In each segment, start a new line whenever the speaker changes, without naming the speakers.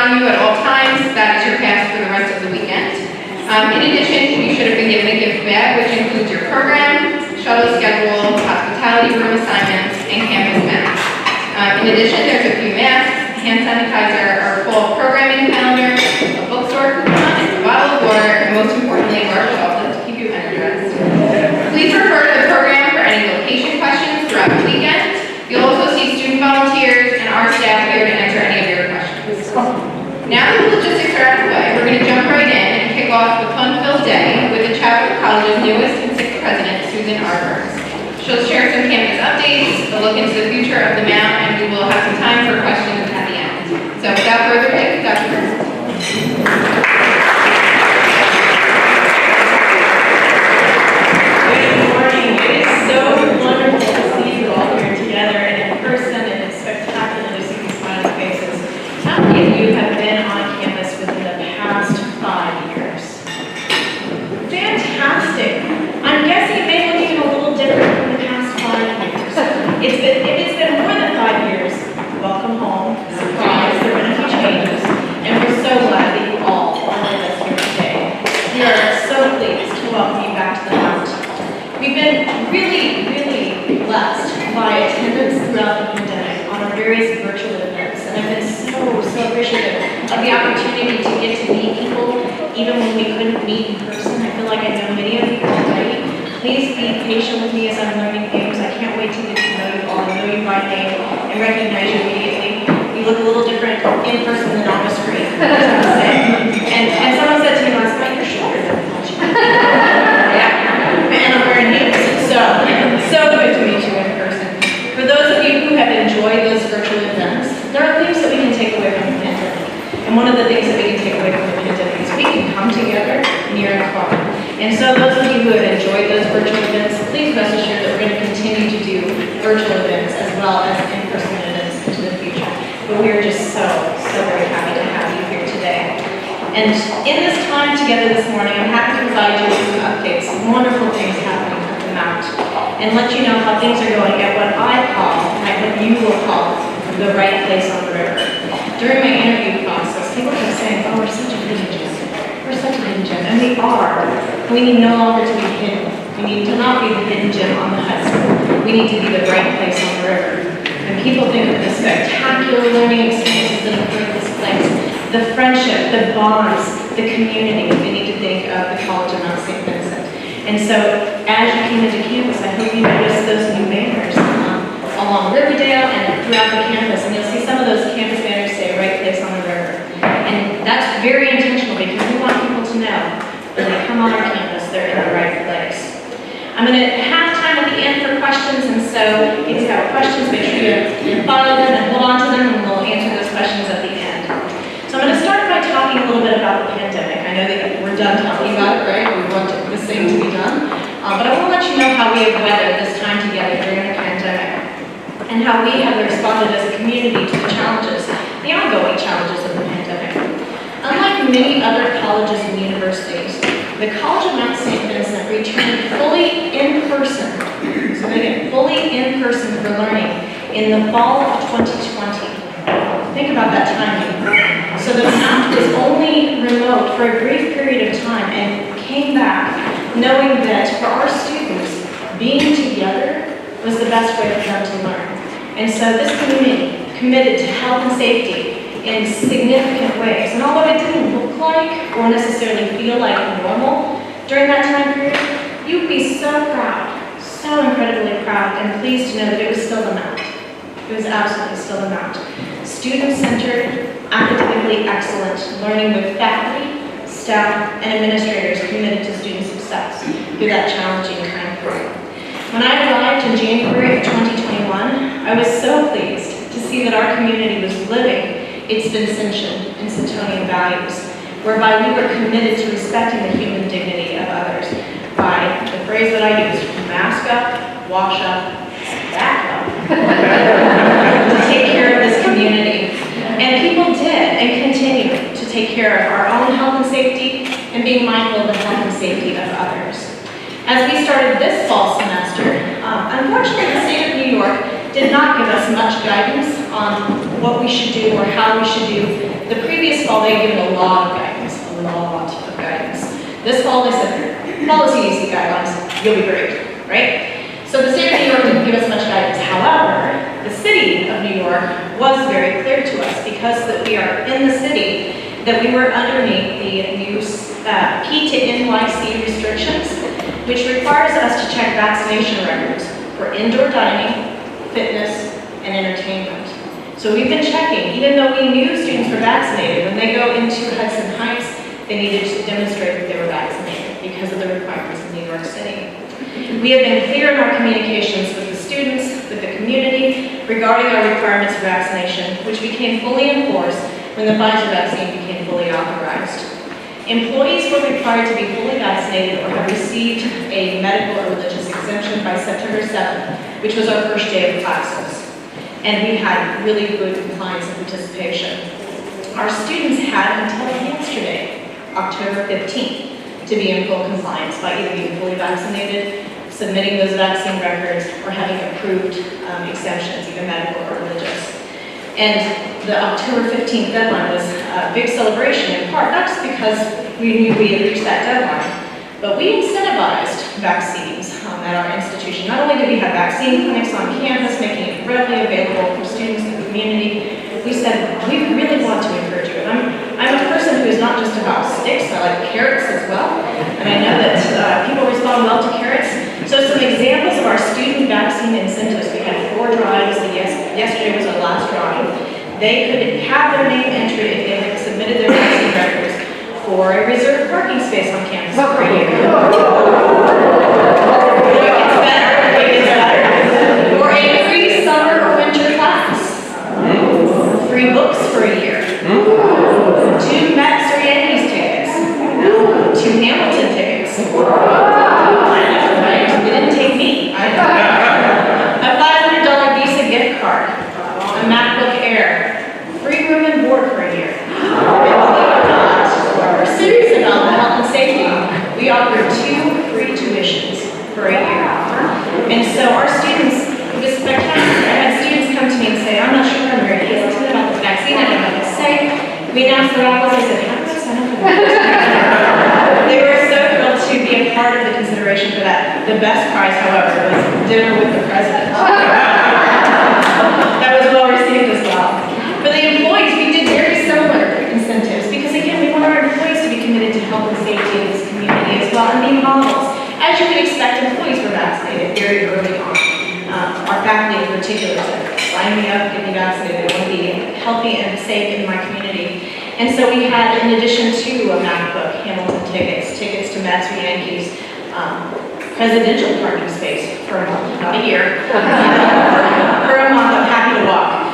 on you at all times. That is your pass for the rest of the weekend. In addition, you should have been given a gift bag, which includes your program, shuttle schedule, hospitality room assignments, and campus maps. In addition, there's a few masks, hand sanitizer, our full programming calendar, a bookstore coupon, a bottle of water, and most importantly, our chocolate to keep you energized. Please refer to the program for any location questions throughout the weekend. You'll also see student volunteers and our staff here to answer any of your questions. Now that the logistics are out of the way, we're going to jump right in and kick off the fun-filled day with the Chapel College's newest and sixth president, Susan Arbers. She'll share some campus updates, a look into the future of the Mount, and we will have some time for questions at the end. So without further ado, Dr. Burns.
Good morning. It is so wonderful to see you all here together and in person, and it's spectacular to see these smiling faces. How many of you have been on campus within the past 5 years? Fantastic. I'm guessing it may look even a little different from the past 5 years. If it's been more than 5 years, welcome home. Surprise, there are going to be changes. And we're so glad that you all are with us here today. We are so pleased to welcome you back to the Mount. We've been really, really blessed by attendance throughout the pandemic on our various virtual events. And I've been so appreciative of the opportunity to get to meet people even when we couldn't meet in person. I feel like I know many of you already. Please be patient with me as I'm learning things. I can't wait to get to know you all, know you by name, and recognize you immediately. You look a little different in person than on the screen, and someone said to me last night, you're shorter than I thought you were. Yeah, and I'm wearing heels. So good to meet you in person. For those of you who have enjoyed those virtual events, there are things that we can take away from the pandemic. And one of the things that we can take away from the pandemic is we can come together near and far. And so those of you who have enjoyed those virtual events, please rest assured that we're going to continue to do virtual events as well as in-person events into the future. But we are just so very happy to have you here today. And in this time together this morning, I'm happy to provide you with some updates, some wonderful things happening at the Mount, and let you know how things are going at what I call, and I hope you will call, the right place on the river. During my interview process, people kept saying, oh, we're such a hidden gem. We're such a hidden gem, and we are. We need no longer to be hidden. We need to not be the hidden gem on the hudson. We need to be the right place on the river. And people think of the spectacular learning experiences that occur at this place, the friendship, the bonds, the community. We need to think of the College of Mount St. Vincent. And so, as you came into campus, I hope you noticed those new banners along Riverdale and throughout the campus. And you'll see some of those campus banners say, right place on the river. And that's very intentional because we want people to know when they come on our campus, they're in the right place. I'm going to have time at the end for questions, and so if you have questions, make sure you follow them and hold on to them, and we'll answer those questions at the end. So I'm going to start by talking a little bit about the pandemic. I know that we're done talking about it, right? We want this thing to be done. But I want to let you know how we have weathered this time together during the pandemic, and how we have responded as a community to the challenges, the ongoing challenges of the pandemic. Unlike many other colleges and universities, the College of Mount St. Vincent returned fully in person, so again, fully in person for learning in the fall of 2020. Think about that timing. So the Mount was only remote for a brief period of time and came back knowing that for our students, being together was the best way for them to learn. And so this community committed to health and safety in significant ways. And although it didn't look like or necessarily feel like normal during that time period, you'd be so proud, so incredibly proud and pleased to know that it was still the Mount. It was absolutely still the Mount. Student-centered, academically excellent, learning with faculty, staff, and administrators committed to student success through that challenging time period. When I arrived in January of 2021, I was so pleased to see that our community was living its Vincentian and Centonian values, whereby we were committed to respecting the human dignity of others by the phrase that I used, mask up, wash up, back up, to take care of this community. And people did and continue to take care of our own health and safety and being mindful of the health and safety of others. As we started this fall semester, unfortunately the state of New York did not give us much guidance on what we should do or how we should do. The previous fall, they gave a lot of guidance, a lot of guidance. This fall, they said, follow CDC guidelines, you'll be great, right? So the state of New York didn't give us much guidance. However, the city of New York was very clear to us because that we are in the city, that we were underneath the new P to NYC restrictions, which requires us to check vaccination records for indoor dining, fitness, and entertainment. So we've been checking, even though we knew students were vaccinated, when they go into Hudson Heights, they needed to demonstrate that they were vaccinated because of the requirements of New York City. We have been clear in our communications with the students, with the community, regarding our requirements for vaccination, which became fully enforced when the Pfizer vaccine became fully authorized. Employees were required to be fully vaccinated or have received a medical or religious exemption by September 7th, which was our first day of classes. And we had really good compliance and participation. Our students had until yesterday, October 15th, to be in full compliance by either being fully vaccinated, submitting those vaccine records, or having approved exemptions, either medical or religious. And the October 15th deadline was a big celebration, in part, not just because we knew we had reached that deadline, but we incentivized vaccines at our institution. Not only did we have vaccine clinics on campus, making it readily available for students in the community, we said, we really want to encourage you. And I'm a person who is not just about sticks, I like carrots as well. And I know that people respond well to carrots. So some examples of our student vaccine incentives. We had 4 drives, and yesterday was our last drive. They could have their name entered if they had submitted their vaccine records for a reserved parking space on campus for a year. It gets better. Or a free summer or winter class. Free books for a year. 2 Mets or Yankees tickets. 2 Hamilton tickets. Right? It didn't take me. A $500 Visa gift card. A MacBook Air. Free room and board for a year. We're serious about the health and safety. We offer 2 free tuitions for a year. And so our students, it was spectacular. I had students come to me and say, I'm not sure, I'm very hesitant about the vaccine, I don't know what to say. We announced the raffles, I said, how do I sign up for that? They were so thrilled to be a part of the consideration for that. The best prize, however, was dinner with the president. That was well received as well. For the employees, we did very similar incentives because, again, we want our employees to be committed to health and safety in this community as well and be models. As you would expect, employees were vaccinated very early on. Our faculty in particular said, sign me up, get me vaccinated, I want to be healthy and safe in my community. And so we had, in addition to a MacBook, Hamilton tickets to Mets or Yankees, presidential parking space for a month, not a year, for a month, I'm happy to walk.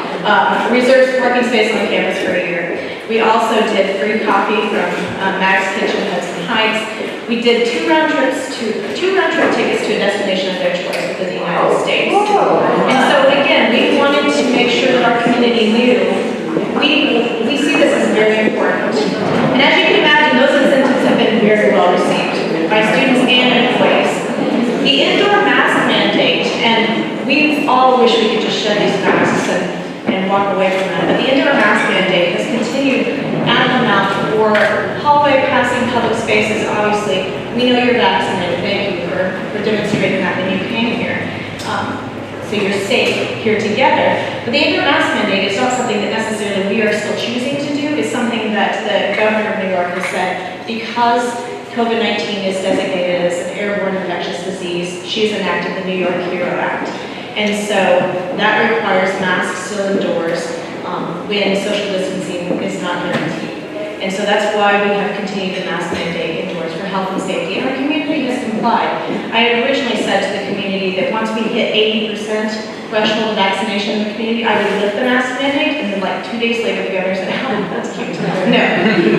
Reserved parking space on campus for a year. We also did free coffee from Mag's Kitchen, Hudson Heights. We did 2 round trip tickets to a destination of their choice within the United States. And so again, we wanted to make sure that our community knew we see this as very important. And as you can imagine, those incentives have been very well received by students and employees. The indoor mask mandate, and we all wish we could just shed these masks and walk away from that, but the indoor mask mandate has continued out of the mouth for hallway passing public spaces. Obviously, we know you're vaccinated. Thank you for demonstrating that when you came here. So you're safe here together. But the indoor mask mandate is not something that necessarily we are still choosing to do. It's something that the governor of New York has said, because COVID-19 is designated as an airborne infectious disease, she's enacted the New York HERO Act. And so that requires masks still indoors when social distancing is not guaranteed. And so that's why we have continued the mask mandate indoors for health and safety. And our community has complied. I had originally said to the community that once we hit 80% threshold of vaccination in the community, I would lift the mask mandate, and then like 2 days later, the governor said, oh, that's cute. No,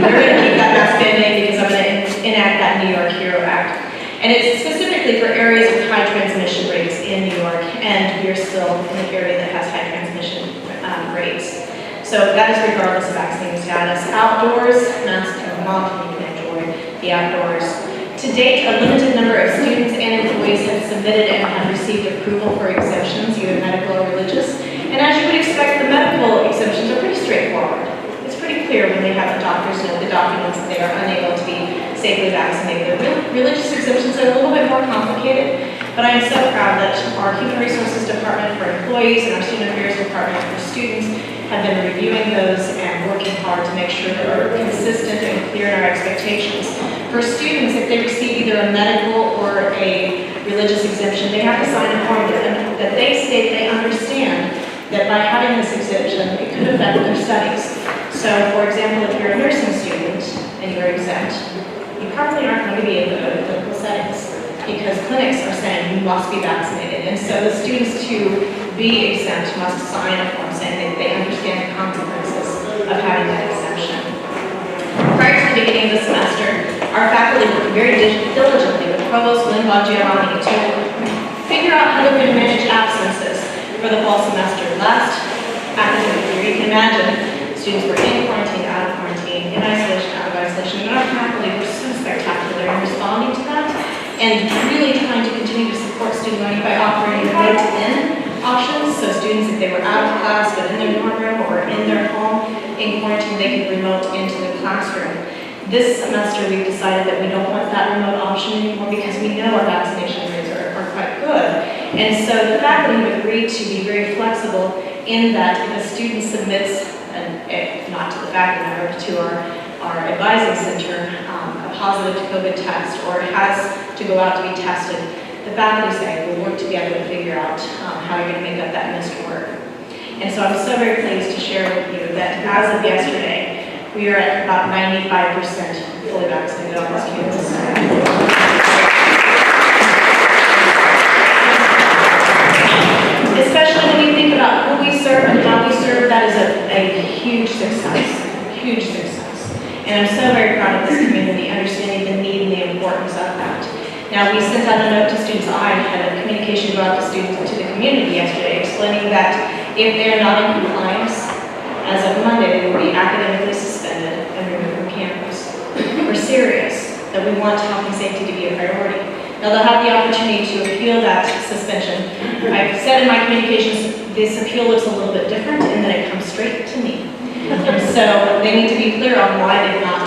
we're going to keep that mask mandate because I'm going to enact that New York HERO Act. And it's specifically for areas with high transmission rates in New York, and we're still in an area that has high transmission rates. So that is regardless of vaccine status. Outdoors, masks are not you can enjoy the outdoors. To date, a limited number of students and employees have submitted and have received approval for exemptions, either medical or religious. doctors know the documents that they are unable to be safely vaccinated. The religious exemptions are a little bit more complicated, but I am so proud that our Human Resources Department for employees and our Student Affairs Department for students have been reviewing those and working hard to make sure that we're consistent and clear in our expectations. For students, if they receive either a medical or a religious exemption, they have to sign a form that they state they understand that by having this exemption, it could affect their studies. So, for example, if you're a nursing student and you're exempt, you probably aren't going to be able to go to clinical settings because clinics are saying you must be vaccinated. And so the students to be exempt must sign a form saying that they understand the consequences of having that exemption. Prior to the beginning of the semester, our faculty worked very diligently with Provost Lynn Giovanni to figure out how they're going to manage absences for the fall semester. Last academic year, you can imagine, students were in quarantine, out of quarantine, in isolation, out of isolation, and our faculty were so spectacular in responding to that and really trying to continue to support student learning by offering remote-in options, so students, if they were out of class but in their dorm room or in their home in quarantine, they could remote into the classroom. This semester, we've decided that we don't want that remote option anymore because we know our vaccination rates are quite good. And so the faculty have agreed to be very flexible in that if a student submits, not to the faculty member, but to our advising center, a positive COVID test or has to go out to be tested, the faculty say we'll work together to figure out how you're going to make up that missed work. And so I'm so very pleased to share with you that as of yesterday, we are at about 95% fully vaccinated on this campus. Especially when you think about who we serve and how we serve, that is a huge success, huge success. And I'm so very proud of this community, understanding the need and the importance of that. Now, we sent out a note to students. I had a communication go out to students and to the community yesterday explaining that if they are not in compliance, as of Monday, they will be academically suspended and removed from campus. We're serious that we want health and safety to be a priority. Now, they'll have the opportunity to appeal that suspension. I've said in my communications, this appeal looks a little bit different in that it comes straight to me. And so they need to be clear on why they've not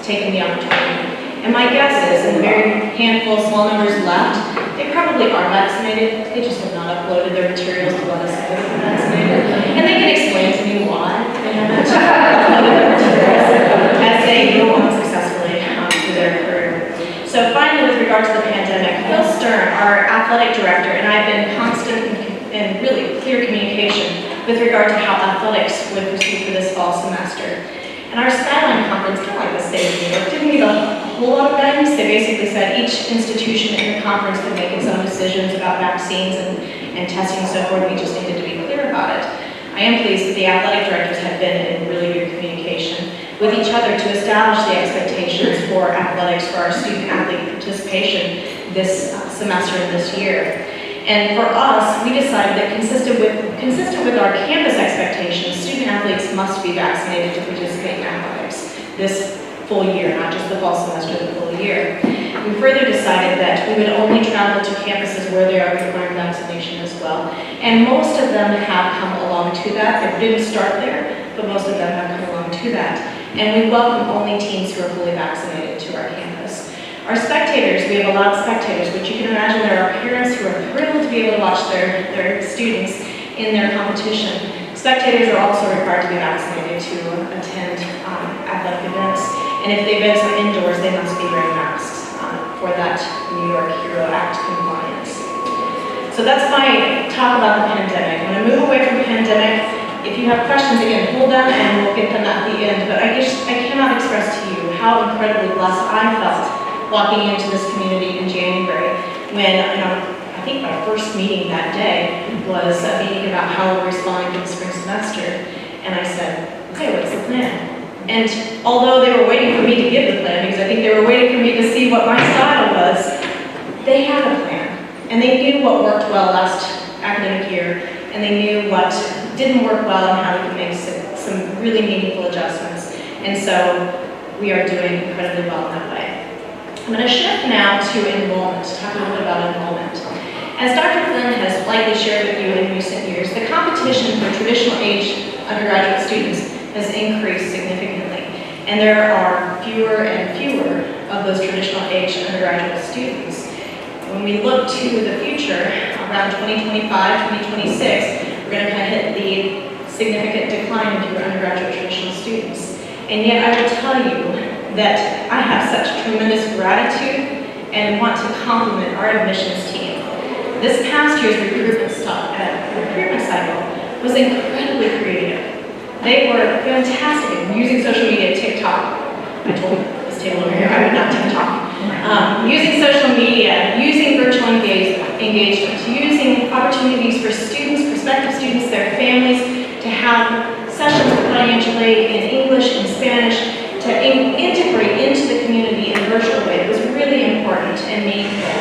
taken the opportunity. And my guess is, in a very handful, small numbers left, they probably are vaccinated. They just have not uploaded their materials to let us know they're vaccinated. And they can explain to me why they haven't uploaded their materials as they go on successfully through their career. So finally, with regard to the pandemic, Phil Stern, our athletic director, and I've been constant and really clear communication with regard to how athletics would proceed for this fall semester. And our Skyline Conference, kind of like the state of New York, didn't give a whole lot of guidance. They basically said each institution in the conference could make its own decisions about vaccines and testing and so forth. We just needed to be clear about it. I am pleased that the athletic directors have been in really good communication with each other to establish the expectations for athletics, for our student-athlete participation this semester and this year. And for us, we decided that consistent with our campus expectations, student-athletes must be vaccinated to participate in athletics this full year, not just the fall semester, the full year. We further decided that we would only travel to campuses where they are requiring vaccination as well. And most of them have come along to that. They didn't start there, but most of them have come along to that. And we welcome only teams who are fully vaccinated to our campus. Our spectators, we have a lot of spectators, but you can imagine there are parents who are thrilled to be able to watch their students in their competition. Spectators are also required to be vaccinated to attend athletic events. And if the events are indoors, they must be wearing masks for that New York Hero Act compliance. So that's my talk about the pandemic. I'm going to move away from the pandemic. If you have questions, again, hold them and we'll get them at the end. But I cannot express to you how incredibly blessed I felt walking into this community in January when, I think my first meeting that day was a meeting about how we're responding to the spring semester. And I said, okay, what's the plan? And although they were waiting for me to give the plan, because I think they were waiting for me to see what my style was, they had a plan. And they knew what worked well last academic year, and they knew what didn't work well and how we could make some really meaningful adjustments. And so we are doing incredibly well in that way. I'm going to shift now to enrollment, talk a little bit about enrollment. As Dr. Flynn has likely shared with you in recent years, the competition for traditional age undergraduate students has increased significantly. And there are fewer and fewer of those traditional age undergraduate students. When we look to the future, around 2025, 2026, we're going to kind of hit the significant decline in fewer undergraduate traditional students. And yet I will tell you that I have such tremendous gratitude and want to compliment our admissions team. This past year's recruitment cycle was incredibly creative. They were fantastic at using social media, TikTok. I told this table over here I would not TikTok. Using social media, using virtual engagements, using opportunities for students, prospective students, their families, to have sessions with financial aid in English and Spanish, to integrate into the community in a virtual way. It was really important and meaningful.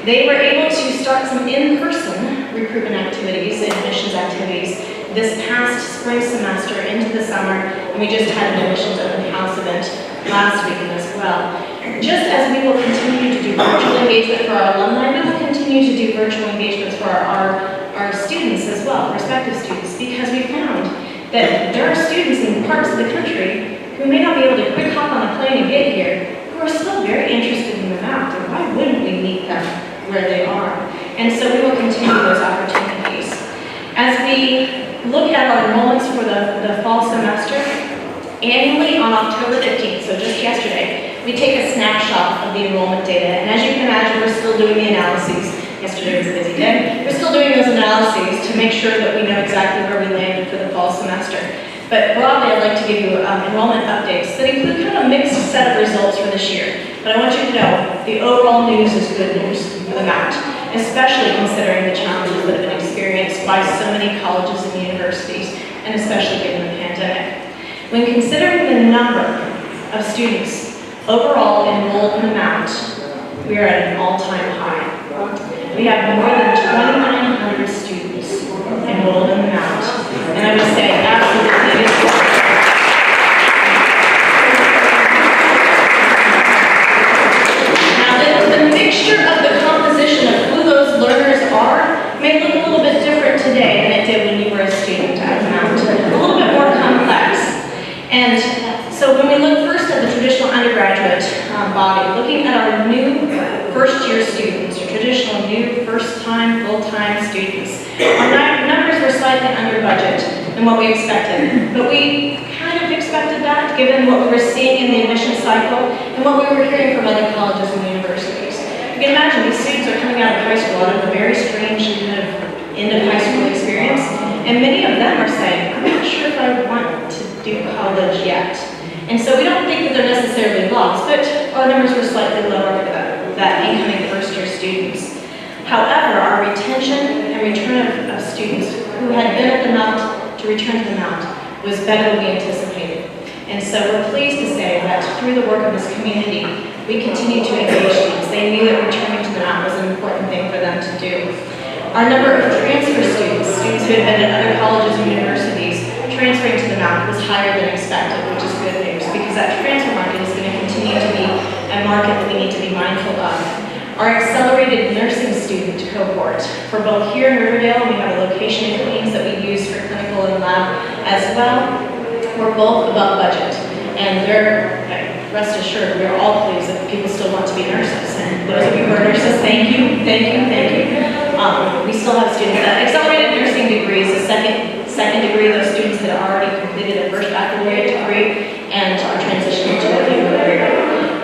They were able to start some in-person recruitment activities, admissions activities, this past spring semester into the summer, and we just had an admissions open house event last weekend as well. Just as we will continue to do virtual engagement for our alumni, we will continue to do virtual engagements for our students as well, prospective students, because we found that there are students in parts of the country who may not be able to quick hop on a plane and get here, who are still very interested in the map, and why wouldn't we meet them where they are? And so we will continue those opportunities. As we look at our enrollments for the fall semester, annually on October 15th, so just yesterday, we take a snapshot of the enrollment data, and as you can imagine, we're still doing the analyses. Yesterday was a busy day. We're still doing those analyses to make sure that we know exactly where we landed for the fall semester. But broadly, I'd like to give you enrollment updates that include kind of a mixed set of results for this year. But I want you to know the overall news is good news for the Mount, especially considering the challenges that have been experienced by so many colleges and universities, and especially given the pandemic. When considering the number of students overall enrolled in the Mount, we are at an all-time high. We have more than 2,900 students enrolled in the Mount, and I would say absolutely it is. Now, the mixture of the composition of who those learners are may look a little bit different today than it did when you were a student at the Mount. A little bit more complex. And so when we look first at the traditional undergraduate body, looking at our new first-year students, or traditional new first-time, full-time students, our numbers were slightly under budget than what we expected. But we kind of expected that, given what we were seeing in the admission cycle and what we were hearing from other colleges and universities. You can imagine these students are coming out of high school out of a very strange kind of end of high school experience, and many of them are saying, I'm not sure if I want to do college yet. And so we don't think that they're necessarily lost, but our numbers were slightly lower for that incoming first-year students. However, our retention and return of students who had been at the Mount to return to the Mount was better than we anticipated. And so we're pleased to say that through the work of this community, we continue to engage students. They knew that returning to the Mount was an important thing for them to do. Our number of transfer students who had been at other colleges and universities, transferring to the Mount was higher than expected, which is good news, because that transfer market is going to continue to be a market that we need to be mindful of. Our accelerated nursing student cohort, for both here in Riverdale, we have a location in Queens that we use for clinical and lab as well, we're both above budget. And rest assured, we're all pleased that people still want to be nurses. And those of you who are nurses, thank you, thank you, thank you. We still have students that accelerated nursing degrees, a second degree. Those students had already completed a first baccalaureate degree and are transitioning to a new career.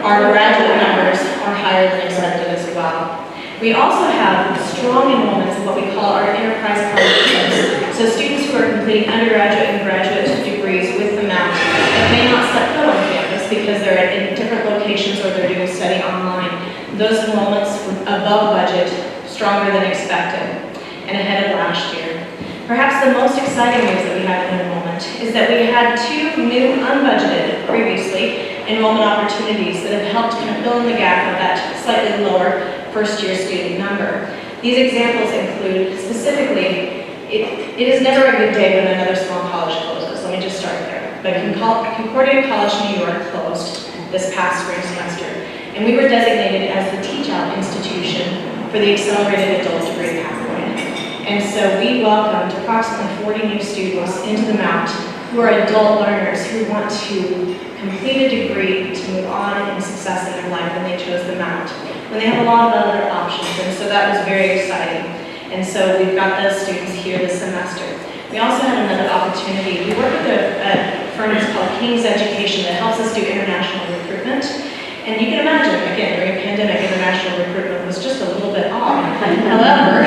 Our graduate numbers are higher than expected as well. We also have strong enrollments in what we call our enterprise partnerships. So students who are completing undergraduate and graduate degrees with the Mount that may not set foot on campus because they're in different locations or they're doing study online. Those enrollments were above budget, stronger than expected, and ahead of last year. Perhaps the most exciting news that we have in enrollment is that we had 2 new unbudgeted previously enrollment opportunities that have helped kind of fill in the gap of that slightly lower first-year student number. These examples include, specifically, it is never a good day when another small college closes. Let me just start there. But Concordia College, New York closed this past spring semester, and we were designated as the teach-out institution for the accelerated adult degree pathway. And so we welcomed approximately 40 new students into the Mount who are adult learners who want to complete a degree to move on in success in their life, and they chose the Mount, when they have a lot of other options. And so that was very exciting. And so we've got those students here this semester. We also had another opportunity. We work with a firm that's called King's Education that helps us do international recruitment. And you can imagine, again, during a pandemic, international recruitment was just a little bit odd. However,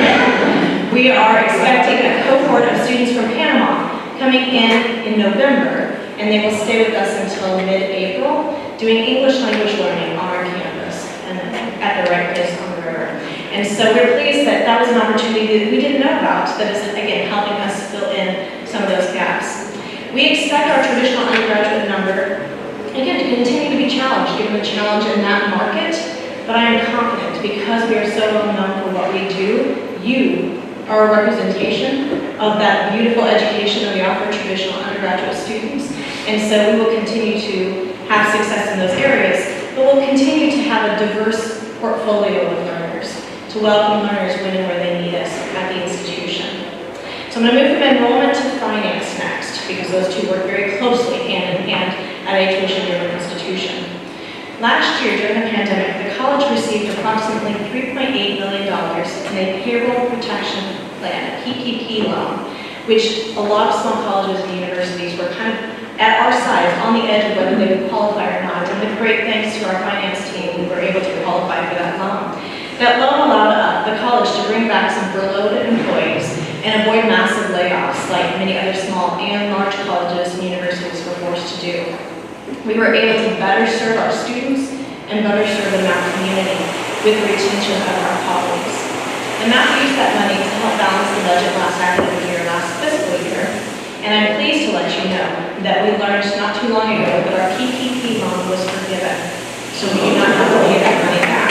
we are expecting a cohort of students from Panama coming in November, and they will stay with us until mid-April, doing English language learning on our campus and at the right place on the river. And so we're pleased that that was an opportunity that we didn't know about, that is, again, helping us fill in some of those gaps. We expect our traditional undergraduate number, again, to continue to be challenged, given the challenge in that market, but I am confident because we are so well known for what we do, you are a representation of that beautiful education that we offer traditional undergraduate students. And so we will continue to have success in those areas, but we'll continue to have a diverse portfolio of learners, to welcome learners when and where they need us at the institution. So I'm going to move from enrollment to finance next, because those two work very closely hand in hand at a tuition-driven institution. Last year, during the pandemic, the college received approximately $3.8 million in a payroll protection plan, PPP loan, which a lot of small colleges and universities were kind of at our size, on the edge of whether they would qualify or not. And with great thanks to our finance team, we were able to qualify for that loan. That loan allowed the college to bring back some furloughed employees and avoid massive layoffs like many other small and large colleges and universities were forced to do. We were able to better serve our students and better serve the Mount community with the retention of our colleagues. And Mount used that money to help balance the budget last academic year, last fiscal year. And I'm pleased to let you know that we learned not too long ago that our PPP loan was forgiven. So we do not have to pay that money back.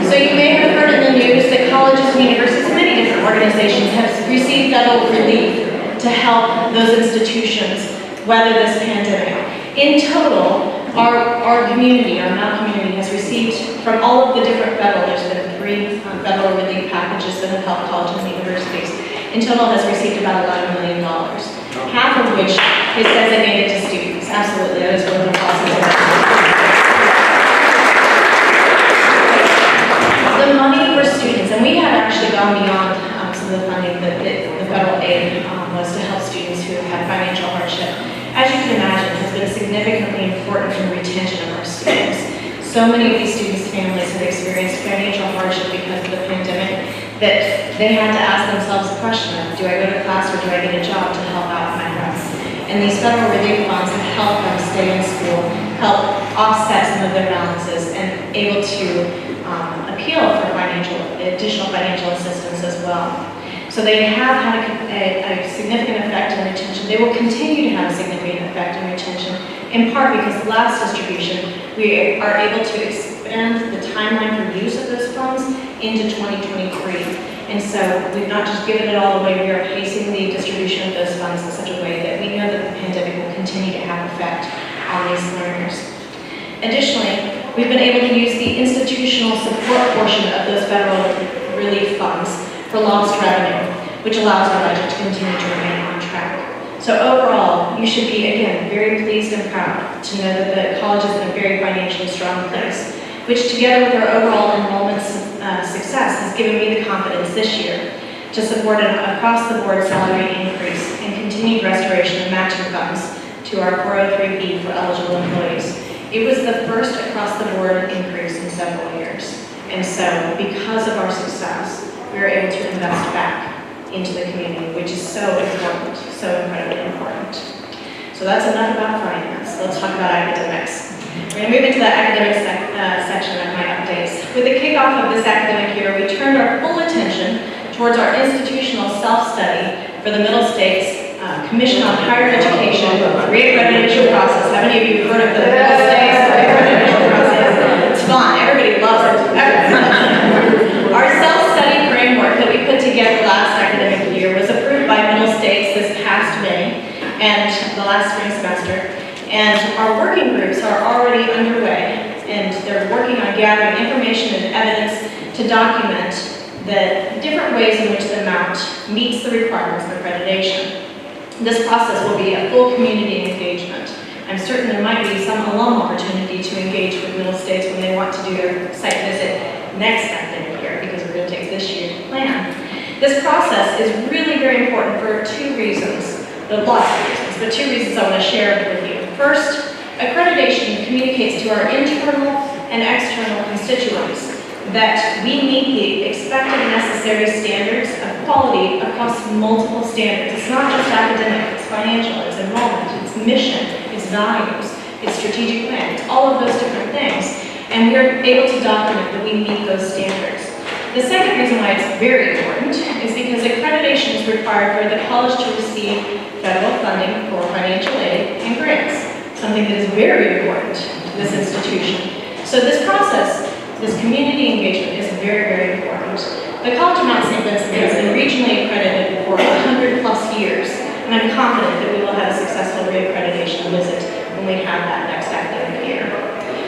So you may have heard in the news that colleges and universities and many different organizations have received federal relief to help those institutions weather this pandemic. In total, our community, our Mount community, has received from all of the different there's been 3 federal relief packages that have helped colleges and universities. In total, has received about $11 million, half of which is designated to students. Absolutely, that is one of the processes. The money for students, and we have actually gone beyond some of the funding that the federal aid was to help students who have had financial hardship. As you can imagine, has been significantly important in the retention of our students. So many of these students' families have experienced financial hardship because of the pandemic that they had to ask themselves the question of, do I go to class or do I get a job to help out my friends? And these federal relief funds have helped them stay in school, help offset some of their balances, and able to appeal for additional financial assistance as well. So they have had a significant effect on retention. They will continue to have a significant effect on retention, in part because the last distribution, we are able to expand the timeline for use of those funds into 2023. And so we've not just given it all away, we are pacing the distribution of those funds in such a way that we know that the pandemic will continue to have effect on these learners. Additionally, we've been able to use the institutional support portion of those federal relief funds for lost revenue, which allows our budget to continue to remain on track. So overall, you should be, again, very pleased and proud to know that the college is in a very financially strong place, which together with our overall enrollment success has given me the confidence this year to support an across-the-board salary increase and continued restoration of matching funds to our 403B for eligible employees. It was the first across-the-board increase in several years. And so because of our success, we are able to invest back into the community, which is so important, so incredibly important. So that's enough about finance. Let's talk about academics. We're going to move into the academic section of my updates. With the kickoff of this academic year, we turned our full attention towards our institutional self-study for the Middle States Commission on Higher Education Reaccreditation process. How many of you have heard of the Middle States Reaccreditation process? It's fun. Everybody loves it. Our self-study framework that we put together last academic year was approved by Middle States this past May and the last spring semester. And our working groups are already underway, and they're working on gathering information and evidence to document the different ways in which the amount meets the requirements of accreditation. This process will be a full community engagement. I'm certain there might be some alum opportunity to engage with Middle States when they want to do their site visit next academic year, because we're going to take this year to plan. This process is really very important for two reasons. There are lots of reasons, but two reasons I want to share with you. First, accreditation communicates to our internal and external constituents that we meet the expected and necessary standards of quality across multiple standards. It's not just academic, it's financial, it's enrollment, it's mission, it's values, it's strategic plan, it's all of those different things. And we're able to document that we meet those standards. The second reason why it's very important is because accreditation is required for the college to receive federal funding for financial aid and grants, something that is very important to this institution. So this process, this community engagement is very, very important. The College of Mount St. Vincent has been regionally accredited for 100+ years, and I'm confident that we will have a successful reaccreditation visit when we have that next academic year.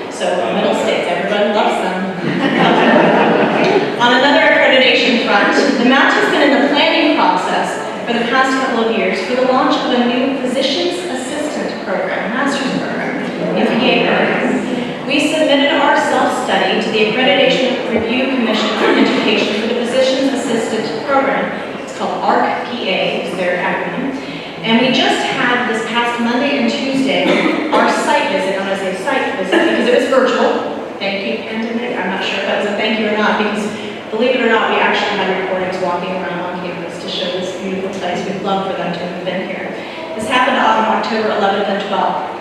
So Middle States, everybody loves them. On another accreditation front, the Mount has been in the planning process for the past couple of years for the launch of a new physician's assistant program, master's program, in PA program. We submitted our self-study to the Accreditation Review Commission on Education for the Physician's Assistant Program. It's called ARC-PA, is their acronym. And we just had this past Monday and Tuesday our site visit. I'm going to say site visit because it was virtual. Thank you, pandemic. I'm not sure if that was a thank you or not, because believe it or not, we actually had recordings walking around on campus to show this beautiful place. We'd love for them to have been here. This happened on October 11th and 12th.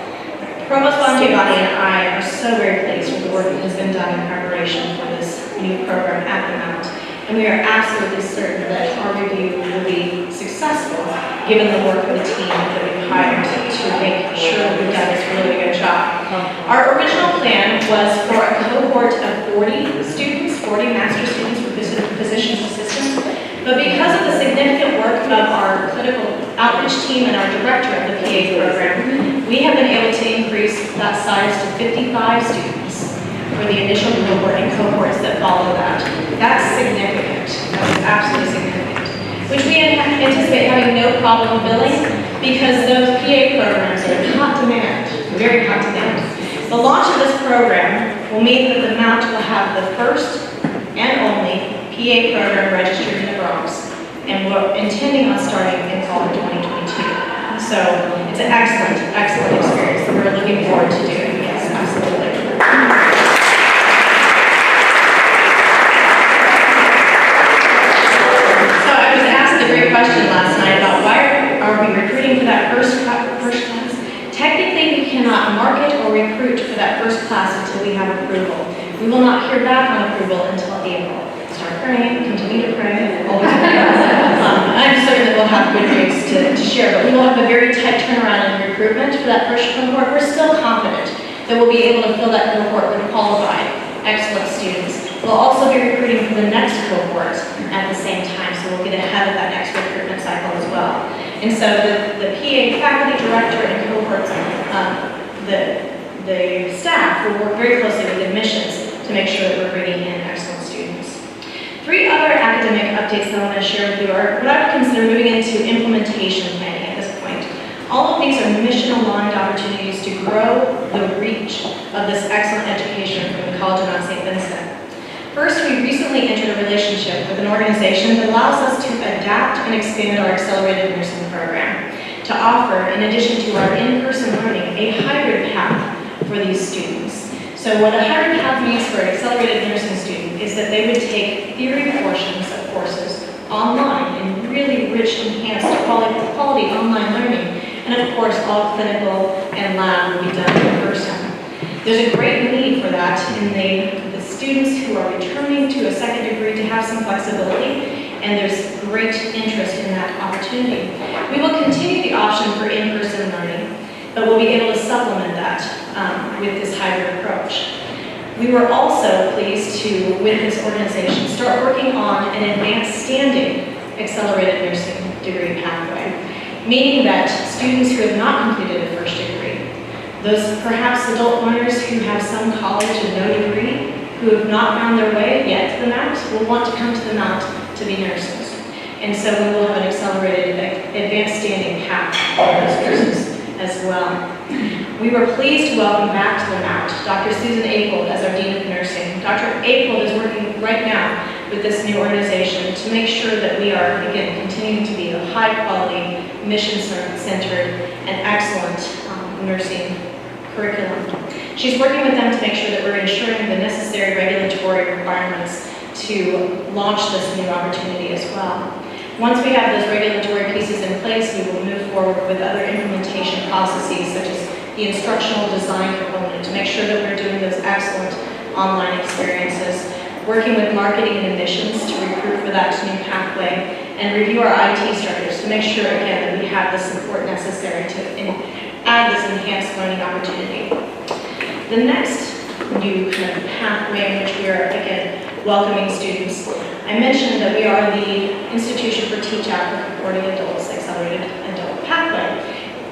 Provost Bongiovanni and I are so very pleased with the work that has been done in preparation for this new program at the Mount. And we are absolutely certain that our review will be successful, given the work of the team that we've hired to make sure that we've done this really good job. Our original plan was for a cohort of 40 students, 40 master students for physician's assistants. But because of the significant work of our clinical outreach team and our director of the PA program, we have been able to increase that size to 55 students for the initial cohort and cohorts that follow that. That's significant. That's absolutely significant. Which we anticipate having no problem filling because those PA programs are in hot demand, very hot demand. The launch of this program will mean that the Mount will have the first and only PA program registered in the Bronx, and we're intending on starting in fall of 2022. So it's an excellent, excellent experience that we're looking forward to doing. Yes, absolutely. So I was asked a great question last night about why are we recruiting for that first class? Technically, we cannot market or recruit for that first class until we have approval. We will not hear back on approval until April. Start praying, continue to pray, always pray. I'm certain that we'll have good news to share, but we will have a very tight turnaround in recruitment for that first cohort. We're still confident that we'll be able to fill that cohort with qualified, excellent students. We'll also be recruiting for the next cohort at the same time, so we'll get ahead of that next recruitment cycle as well. And so the PA faculty director and cohorts, the staff will work very closely with admissions to make sure that we're bringing in excellent students. 3 other academic updates that I want to share with you are what I would consider moving into implementation planning at this point. All of these are mission-aligned opportunities to grow the reach of this excellent education from the College of Mount St. Vincent. First, we recently entered a relationship with an organization that allows us to adapt and expand our accelerated nursing program to offer, in addition to our in-person learning, a hybrid path for these students. So what a hybrid path means for an accelerated nursing student is that they would take theory portions of courses online in really rich, enhanced, quality online learning. And of course, all clinical and lab will be done in person. There's a great need for that in the students who are returning to a second degree to have some flexibility, and there's great interest in that opportunity. We will continue the option for in-person learning, but we'll be able to supplement that with this hybrid approach. We were also pleased to, with this organization, start working on an advanced standing accelerated nursing degree pathway, meaning that students who have not completed a first degree, those perhaps adult learners who have some college and no degree, who have not found their way yet to the Mount will want to come to the Mount to be nurses. And so we will have an accelerated advanced standing path for those nurses as well. We were pleased to welcome back to the Mount Dr. Susan Apel as our Dean of Nursing. Dr. Apel is working right now with this new organization to make sure that we are, again, continuing to be a high-quality, mission-centered, and excellent nursing curriculum. She's working with them to make sure that we're ensuring the necessary regulatory requirements to launch this new opportunity as well. Once we have those regulatory pieces in place, we will move forward with other implementation processes, such as the instructional design component, to make sure that we're doing those excellent online experiences, working with marketing and admissions to recruit for that new pathway, and review our IT structures to make sure, again, that we have the support necessary to add this enhanced learning opportunity. The next new kind of pathway in which we are, again, welcoming students. I mentioned that we are the institution for Teach-Out for Concordia Adults, Accelerated Adult Pathway.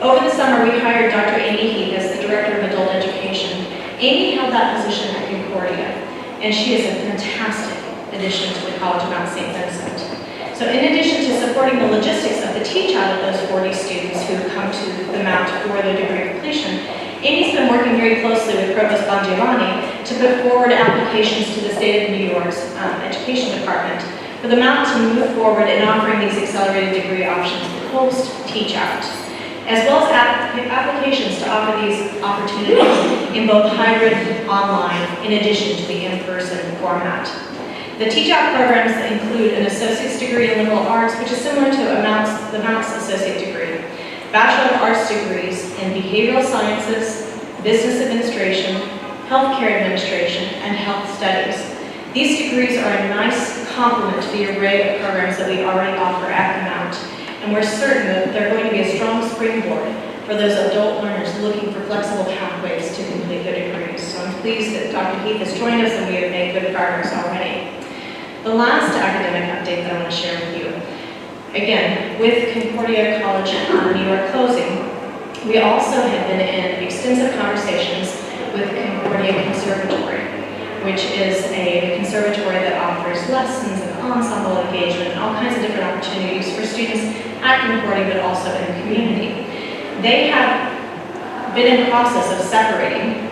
Over the summer, we hired Dr. Amy Heath as the Director of Adult Education. Amy held that position at Concordia, and she is a fantastic addition to the College of Mount St. Vincent. So in addition to supporting the logistics of the teach-out of those 40 students who come to the Mount for their degree completion, Amy's been working very closely with Provost Bongiovanni to put forward applications to the State of New York's Education Department for the Mount to move forward in offering these accelerated degree options post-teach-out, as well as applications to offer these opportunities in both hybrid and online, in addition to the in-person format. The teach-out programs include an associate's degree in liberal arts, which is similar to the Mount's associate degree, Bachelor of Arts degrees in behavioral sciences, business administration, healthcare administration, and health studies. These degrees are a nice complement to the array of programs that we already offer at the Mount, and we're certain that they're going to be a strong springboard for those adult learners looking for flexible pathways to complete their degrees. So I'm pleased that Dr. Heath has joined us and we have made good progress already. The last academic update that I want to share with you, again, with Concordia College New York closing, we also have been in extensive conversations with Concordia Conservatory, which is a conservatory that offers lessons and ensemble engagement and all kinds of different opportunities for students at Concordia, but also in the community. They have been in the process of separating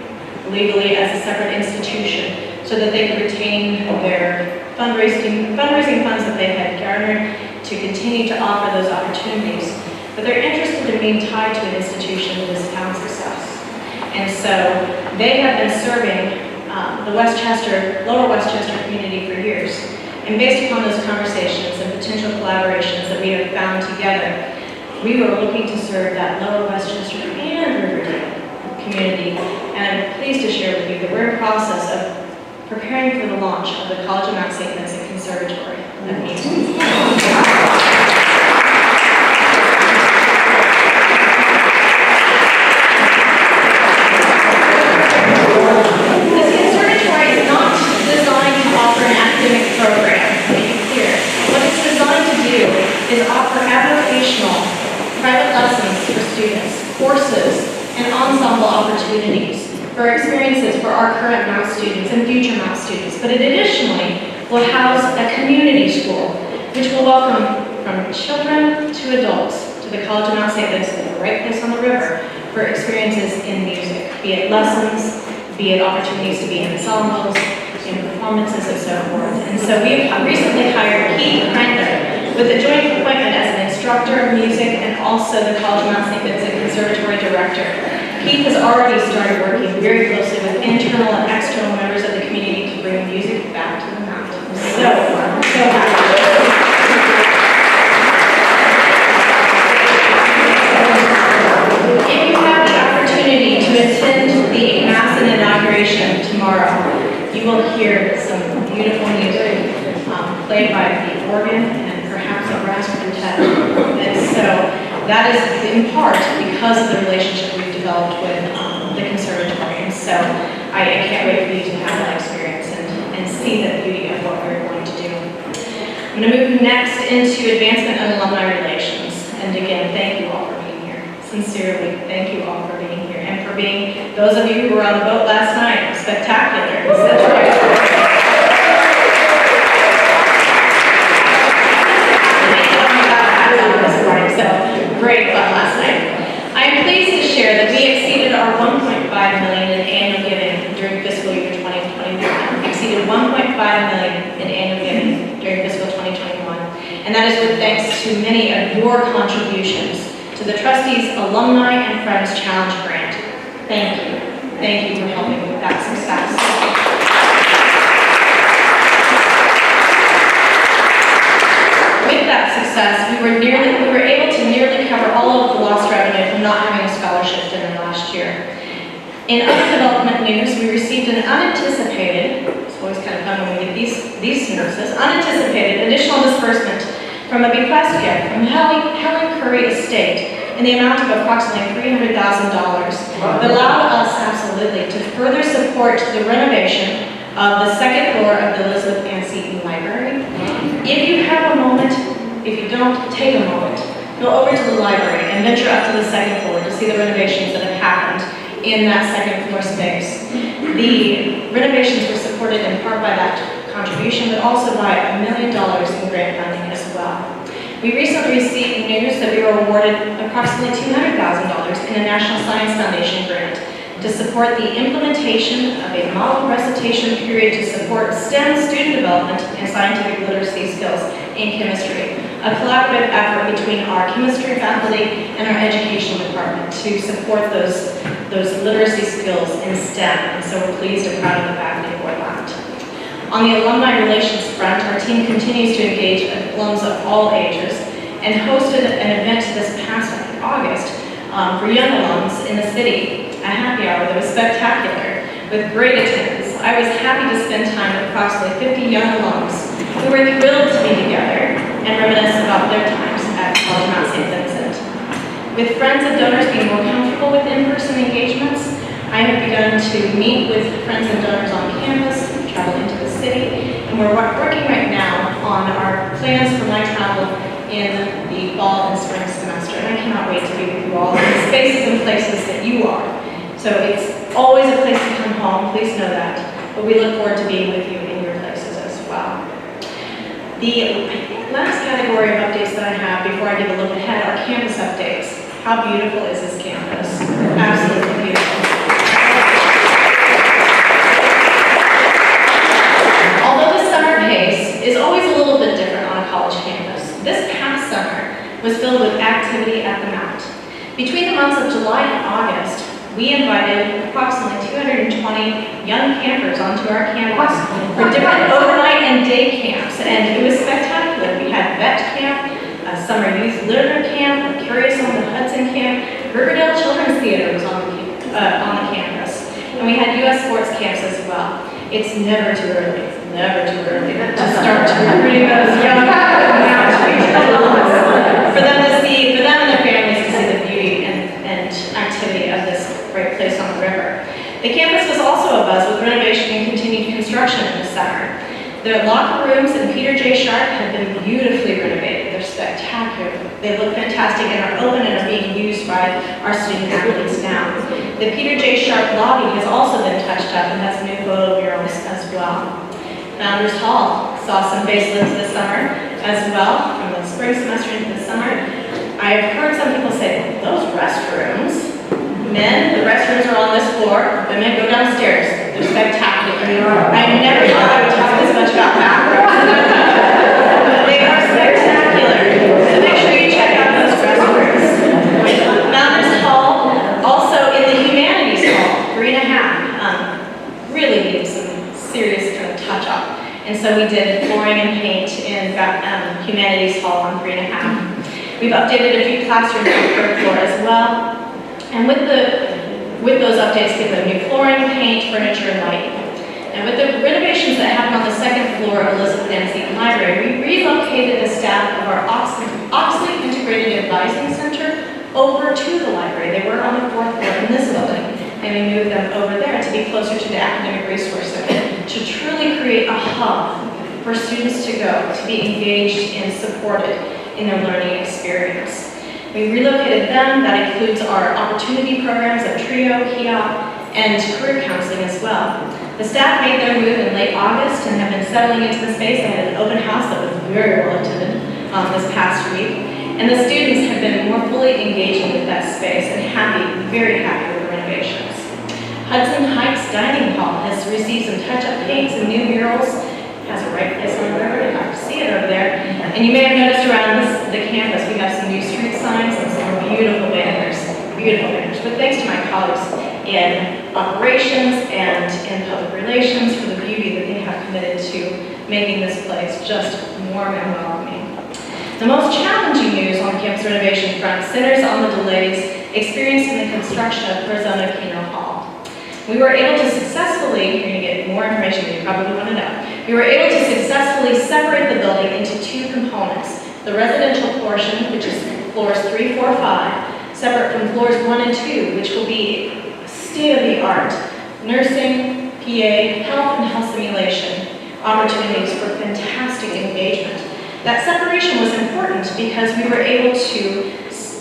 legally as a separate institution so that they could retain their fundraising funds that they had garnered to continue to offer those opportunities. But they're interested in being tied to an institution with this town success. And so they have been serving the Lower Westchester community for years. And based upon those conversations and potential collaborations that we have found together, we were looking to serve that Lower Westchester and Riverdale community. And I'm pleased to share with you that we're in process of preparing for the launch of the College of Mount St. Vincent Conservatory. This conservatory is not designed to offer an academic program, to be clear. What it's designed to do is offer avocational private lessons for students, courses, and ensemble opportunities for experiences for our current Mount students and future Mount students. But it additionally will house a community school, which will welcome from children to adults to the College of Mount St. Vincent, the right place on the river, for experiences in music, be it lessons, be it opportunities to be in ensembles, in performances, and so forth. And so we've recently hired Keith Krendler with a joint appointment as an instructor of music and also the College of Mount St. Vincent Conservatory Director. Keith has already started working very closely with internal and external members of the community to bring music back to the Mount. So happy. If you have the opportunity to attend the Mass and inauguration tomorrow, you will hear some beautiful music played by the organ and perhaps a brass quintet. And so that is in part because of the relationship we've developed with the conservatory. And so I can't wait for you to have that experience and see the beauty of what we're going to do. I'm going to move next into advancement and alumni relations. And again, thank you all for being here. Sincerely, thank you all for being here and for being, those of you who were on the boat last night, spectacular. exceeded $1.5 million in annual giving during fiscal 2021. And that is with thanks to many of your contributions to the Trustees Alumni and Friends Challenge Grant. Thank you. Thank you for helping with that success. With that success, we were able to nearly cover all of the lost revenue from not having a scholarship dinner last year. In other development news, we received an unanticipated, it's always kind of fun when we get these notices, unanticipated additional disbursement from a bequest gift from Helen Curry Estate in the amount of approximately $300,000 that allowed us absolutely to further support the renovation of the second floor of the Elizabeth Ann Seton Library. If you have a moment, if you don't, take a moment, go over to the library and venture up to the second floor to see the renovations that have happened in that second floor space. The renovations were supported in part by that contribution, but also by $1 million in grant funding as well. We recently received news that we were awarded approximately $200,000 in a National Science Foundation grant to support the implementation of a model recitation period to support STEM student development and scientific literacy skills in chemistry, a collaborative effort between our chemistry faculty and our education department to support those literacy skills in STEM, and so we're pleased and proud of the faculty for that. On the alumni relations front, our team continues to engage alums of all ages and hosted an event this past August for young alums in the city, a happy hour that was spectacular with great attendance. I was happy to spend time with approximately 50 young alums who were thrilled to be together and reminisce about their times at College Mount St. Vincent. With friends and donors being more comfortable with in-person engagements, I have begun to meet with friends and donors on campus, travel into the city, and we're working right now on our plans for my travel in the fall and spring semester. And I cannot wait to be with you all in the spaces and places that you are. So it's always a place to come home, please know that. But we look forward to being with you in your places as well. The last category of updates that I have before I give a look ahead are campus updates. How beautiful is this campus? Absolutely beautiful. Although the summer pace is always a little bit different on a college campus, this past summer was filled with activity at the Mount. Between the months of July and August, we invited approximately 220 young campers onto our campus for different overnight and day camps, and it was spectacular. We had vet camp, summer youth learner camp, Curious on the Hudson camp, Riverdale Children's Theater was on the campus, and we had U.S. sports camps as well. It's never too early to start to recruiting those young for them to see, for them and their families to see the beauty and activity of this great place on the river. The campus was also abuzz with renovation and continued construction in the summer. Their locker rooms in Peter J. Sharp have been beautifully renovated. They're spectacular. They look fantastic and are open and are being used by our student athletes now. The Peter J. Sharp lobby has also been touched up and has new photo murals as well. Founders Hall saw some facelifts this summer as well, from the spring semester into the summer. I've heard some people say, those restrooms, men, the restrooms are on this floor, women go downstairs. They're spectacular. I never thought I would talk this much about bathrooms. But they are spectacular. So make sure you check out those restrooms. Founders Hall, also in the Humanities Hall, 3.5. Really needed some serious kind of touch-up. And so we did flooring and paint in Humanities Hall on 3.5. We've updated a few classrooms on the third floor as well. And with those updates, we have new flooring, paint, furniture, and lighting. And with the renovations that happened on the second floor of Elizabeth Ann Seton Library, we relocated the staff of our Oxley Integrated Advising Center over to the library. They were on the fourth floor in this building, and we moved them over there to be closer to the Academic Resource Center to truly create a hub for students to go, to be engaged and supported in their learning experience. We relocated them. That includes our opportunity programs of TRIO, HEOP, and career counseling as well. The staff made their move in late August and have been settling into the space. They had an open house that was very well attended this past week. And the students have been more fully engaging with that space and happy, very happy with the renovations. Hudson Heights dining hall has received some touch-up paints and new murals. Has a right place on the river, you have to see it over there. And you may have noticed around the campus, we have some new street signs and some beautiful banners. But thanks to my colleagues in operations and in public relations for the beauty that they have committed to making this place just warm and welcoming. The most challenging news on the campus renovation front centers on the delays experienced in the construction of Corzona Kino Hall. We were able to successfully, you're going to get more information than you probably want to know, we were able to successfully separate the building into two components. The residential portion, which is floors 3, 4, 5, separate from floors 1 and 2, which will be state-of-the-art nursing, PA, health and health simulation opportunities for fantastic engagement. That separation was important because we were able to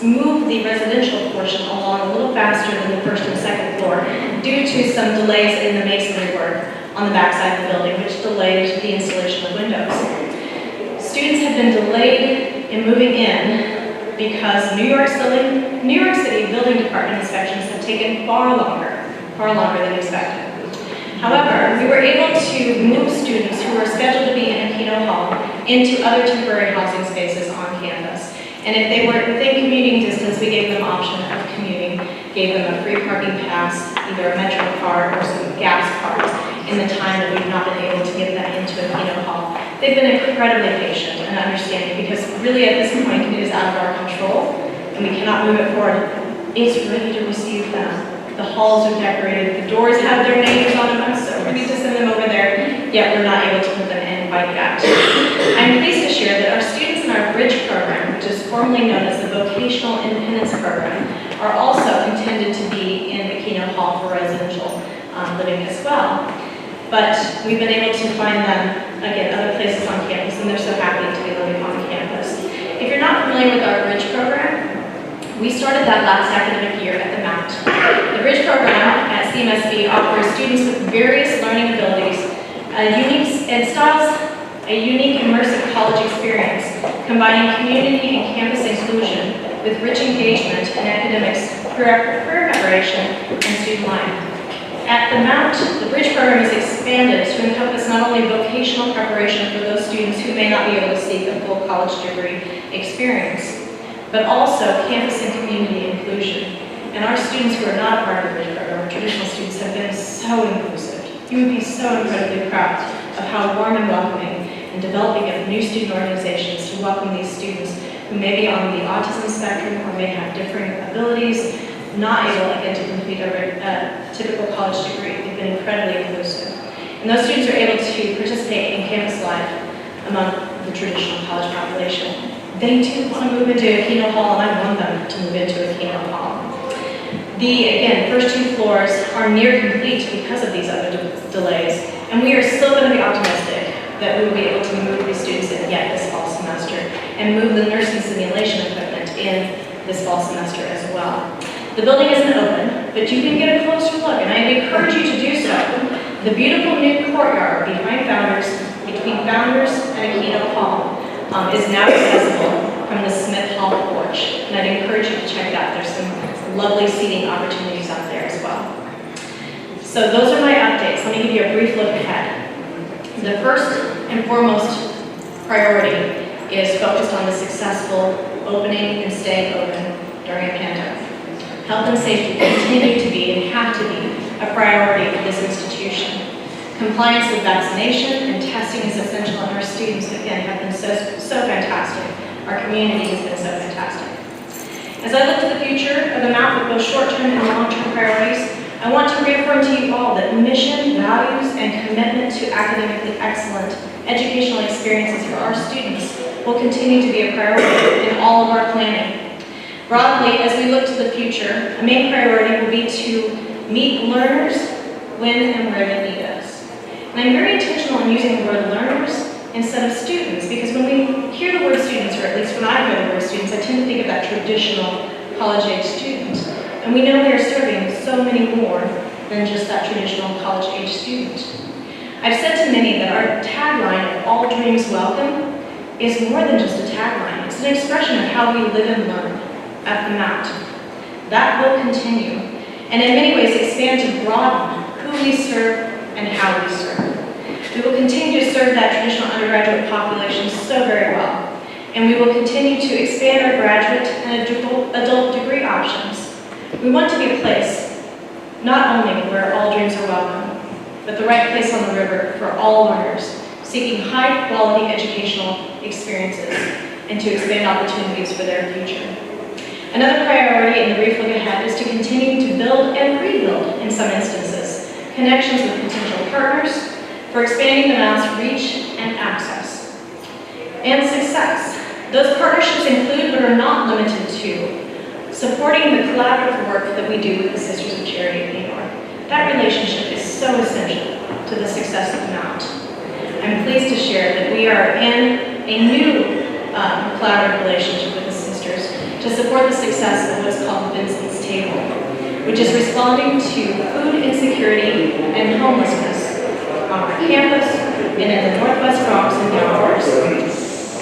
move the residential portion along a little faster than the first and second floor due to some delays in the masonry work on the backside of the building, which delayed the installation of windows. Students have been delayed in moving in because New York City building department inspections have taken far longer than expected. However, we were able to move students who were scheduled to be in Kino Hall into other temporary housing spaces on campus. And if they were within commuting distance, we gave them an option of commuting, gave them a free parking pass, either a Metro card or some gas cards in the time that we've not been able to get them into a Kino Hall. They've been incredibly patient and understanding because really at this point it is out of our control and we cannot move it forward. It's ready to receive them. The halls are decorated, the doors have their names on them. I'm so ready to send them over there, yet we're not able to put them in quite yet. I'm pleased to share that our students in our Bridge program, which is formerly known as the Vocational Independence Program, are also intended to be in the Kino Hall for residential living as well. But we've been able to find them, again, other places on campus, and they're so happy to be living on campus. If you're not familiar with our Bridge program, we started that last academic year at the Mount. The Bridge program at CMSB offers students with various learning abilities a unique immersive college experience, combining community and campus inclusion with rich engagement in academics, career preparation, and student life. At the Mount, the Bridge program is expanded to encompass not only vocational preparation for those students who may not be able to seek a full college degree experience, but also campus and community inclusion. And our students who are not a part of the Bridge program, our traditional students, have been so inclusive. You would be so incredibly proud of how warm and welcoming and developing of new student organizations to welcome these students who may be on the autism spectrum or may have differing abilities, not able again to complete a typical college degree. They've been incredibly inclusive. And those students are able to participate in campus life among the traditional college population. They too want to move into a Kino Hall, and I want them to move into a Kino Hall. The first two floors are near complete because of these other delays, and we are still going to be optimistic that we will be able to move these students in yet this fall semester and move the nursing simulation equipment in this fall semester as well. The building isn't open, but you can get a closer look, and I encourage you to do so. The beautiful new courtyard between Founders and Kino Hall is now accessible from the Smith Hall porch, and I'd encourage you to check it out. There's some lovely seating opportunities out there as well. So those are my updates. Let me give you a brief look ahead. The first and foremost priority is focused on the successful opening and staying open during a pandemic. Health and safety continue to be and have to be a priority for this institution. Compliance with vaccination and testing is essential, and our students, again, have been so fantastic. Our community has been so fantastic. As I look to the future of the Mount with both short-term and long-term priorities, I want to reaffirm to you all that mission, values, and commitment to academically excellent educational experiences for our students will continue to be a priority in all of our planning. Broadly, as we look to the future, a main priority will be to meet learners when and where they need us. And I'm very intentional in using the word learners instead of students, because when we hear the word students, or at least when I hear the word students, I tend to think of that traditional college-age student. And we know we are serving so many more than just that traditional college-age student. I've said to many that our tagline of All Dreams Welcome is more than just a tagline. It's an expression of how we live and learn at the Mount. That will continue, and in many ways expand to broaden who we we serve and how we serve. We will continue to serve that traditional undergraduate population so very well, and we will continue to expand our graduate and adult degree options. We want to be a place not only where all dreams are welcome, but the right place on the river for all learners seeking high-quality educational experiences and to expand opportunities for their future. Another priority in the brief look ahead is to continue to build and rebuild, in some instances, connections with potential partners for expanding the Mount's reach and access. And success. Those partnerships include, but are not limited to, supporting the collaborative work that we do with the Sisters of Charity of New York. That relationship is so essential to the success of the Mount. I'm pleased to share that we are in a new collaborative relationship with the Sisters to support the success of what's called Vincent's Table, which is responding to food insecurity and homelessness on our campus and in the Northwest Bronx and Yonkers.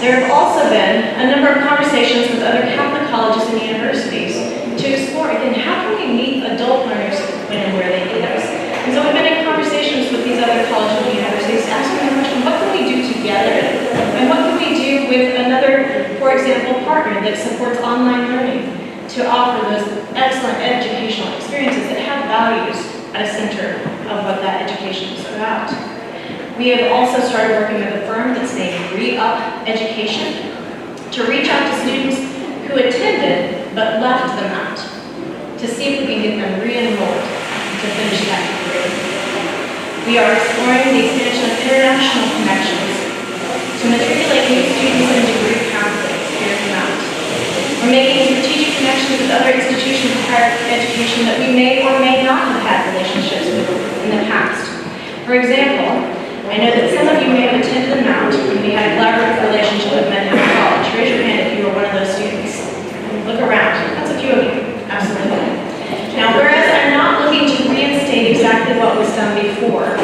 There have also been a number of conversations with other Catholic colleges and universities to explore, again, how can we meet adult learners when and where they need us? And so we've been in conversations with these other colleges and universities asking the question, what can we do together? And what can we do with another, for example, partner that supports online learning to offer those excellent educational experiences that have values at a center of what that education is about. We have also started working with a firm that's named Re-Up Education to reach out to students who attended but left the Mount to see if we can get them re-enrolled to finish that degree. We are exploring the expansion of international connections to matriculate new students in degree pathways here at the Mount. We're making strategic connections with other institutions of higher education that we may or may not have had relationships with in the past. For example, I know that some of you may have attended the Mount when we had a collaborative relationship with Manhattan College. Raise your hand if you were one of those students. Look around. That's a few of you. Absolutely. Now, whereas I'm not looking to reinstate exactly what was done before,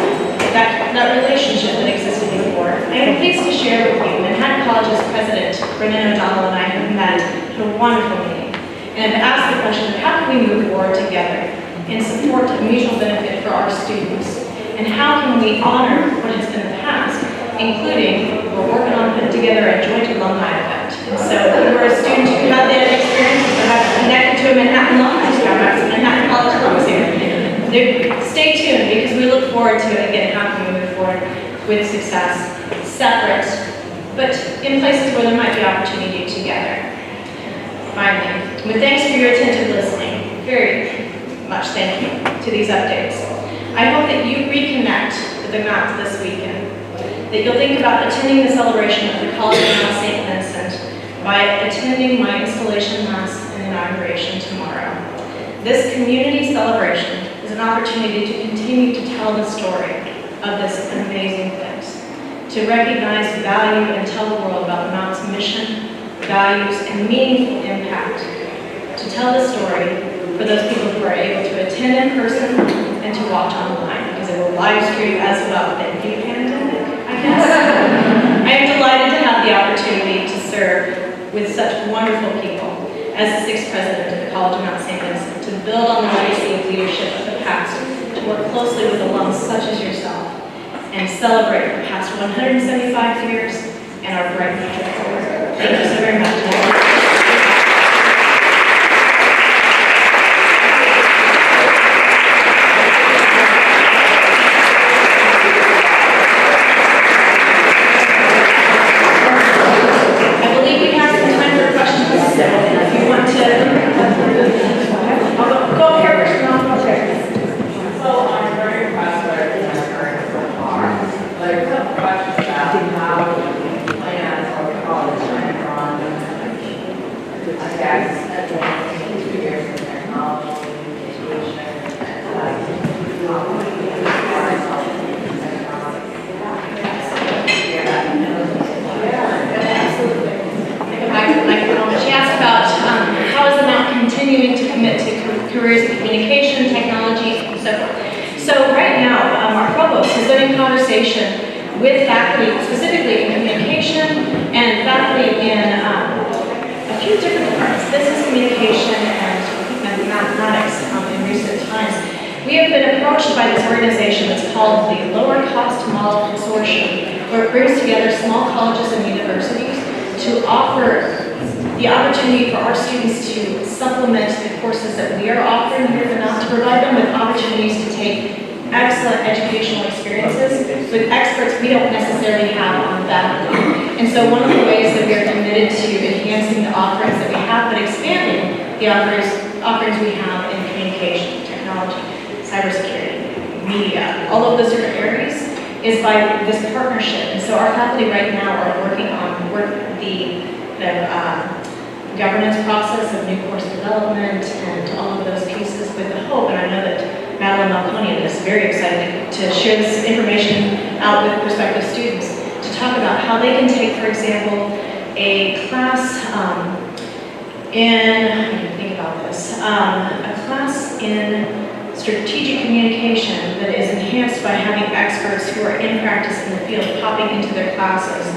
that relationship that existed before, I am pleased to share with you Manhattan College's president, Brennan O'Donnell, and I have met at a wonderful meeting and have asked the question of how can we move forward together in support of mutual benefit for our students, and how can we honor what has been the past, including we're working on putting together a joint alumni event. And so if you were a student who had that experience, perhaps connected to a Manhattan alumni, perhaps a Manhattan College alumnus here, stay tuned because we look forward to it. Again, how can we move forward with success, separate, but in places where there might be opportunity together. Finally, with thanks for your attentive listening, very much thank you to these updates. I hope that you reconnect with the Mount this weekend, that you'll think about attending the celebration of the College of Mount St. Vincent by attending my installation mass and inauguration tomorrow. This community celebration is an opportunity to continue to tell the story of this amazing place, to recognize, value, and tell the world about the Mount's mission, values, and meaningful impact, to tell the story for those people who are able to attend in person and to watch online, because it will live stream as well. Thank you, pandemic, I guess. I am delighted to have the opportunity to serve with such wonderful people as the 6th president of the College of Mount St. Vincent, to build on the legacy of leadership of the past, to work closely with alums such as yourself, and celebrate the past 175 years and our bright future forward. Thank you so very much. Careers in communication, technology, and so forth. So right now, our provost has been in conversation with faculty, specifically in communication, and faculty in a few different departments, business communication and mathematics in recent times, We have been approached by this organization that's called the Lower Cost Model Consortium, where it brings together small colleges and universities to offer the opportunity for our students to supplement the courses that we are offering here at the Mount, to provide them with opportunities to take excellent educational experiences with experts we don't necessarily have on faculty. And so one of the ways that we are committed to enhancing the offerings that we have, but expanding the offerings we have in communication, technology, cybersecurity, media, all of those different areas, is by this partnership. And so our faculty right now are working on the governance process of new course development and all of those pieces with the hope, and I know that Madeline Malconian is very excited to share this information out with prospective students to talk about how they can take, for example, a class a class in strategic communication that is enhanced by having experts who are in practice in the field popping into their classes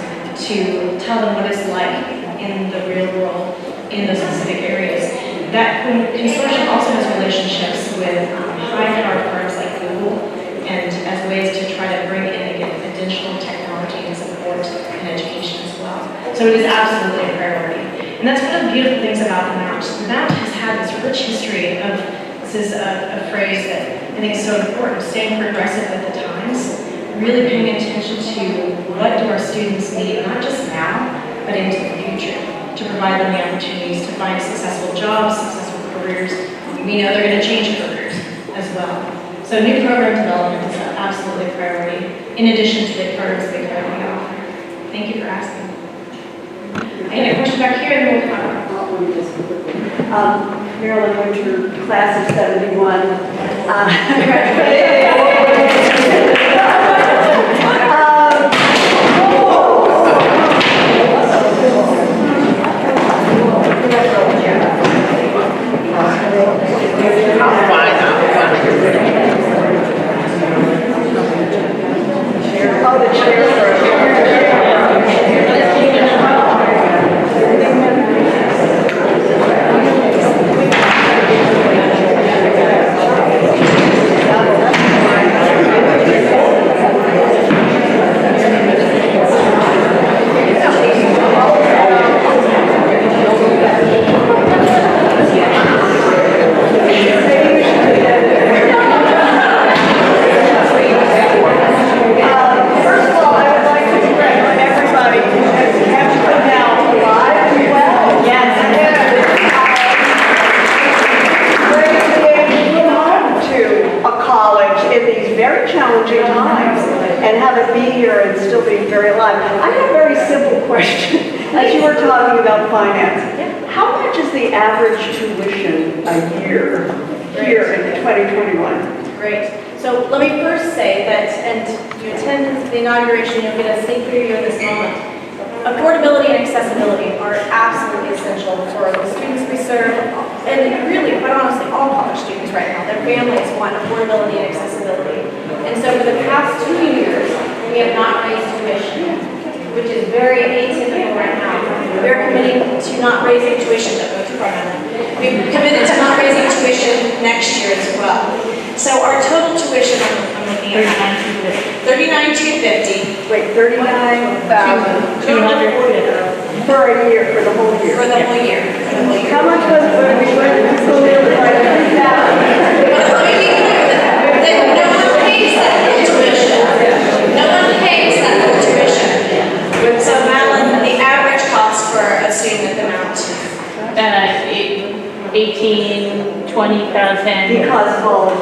to tell them what it's like in the real world in those specific areas. That consortium also has relationships with high-powered firms like Google, and as ways to try to bring in additional technology and support in education as well. So it is absolutely a priority. And that's one of the beautiful things about the Mount. The Mount has had this rich history of, this is a phrase that I think is so important, staying progressive with the times, really paying attention to what do our students need, not just now, but into the future, to provide them the opportunities to find successful jobs, successful careers. We know they're going to change careers as well. So new program development is absolutely a priority, in addition to the programs that we currently offer. Thank you for asking. I had a question back here, and then we'll come.
Marilyn Winter, class of 71.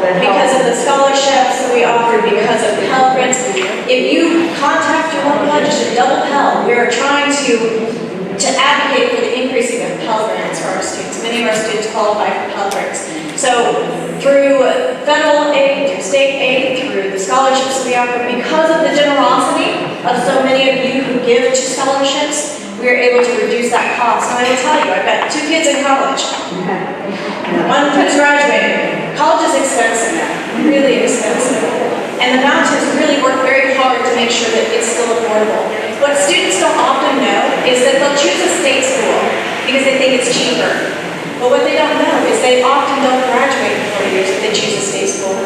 Because of the scholarships that we offer, because of Pell Grants. If you contact your local legislature, double Pell, we are trying to advocate for the increasing of Pell Grants for our students. Many of our students qualify for Pell Grants. So through federal aid, through state aid, through the scholarships we offer, because of the generosity of so many of you who give to scholarships, we are able to reduce that cost. And I will tell you, I've got 2 kids in college. One who's graduating. College is expensive, really expensive. And the Mount has really worked very hard to make sure that it's still affordable. What students don't often know is that they'll choose a state school because they think it's cheaper. But what they don't know is they often don't graduate in 4 years if they choose a state school.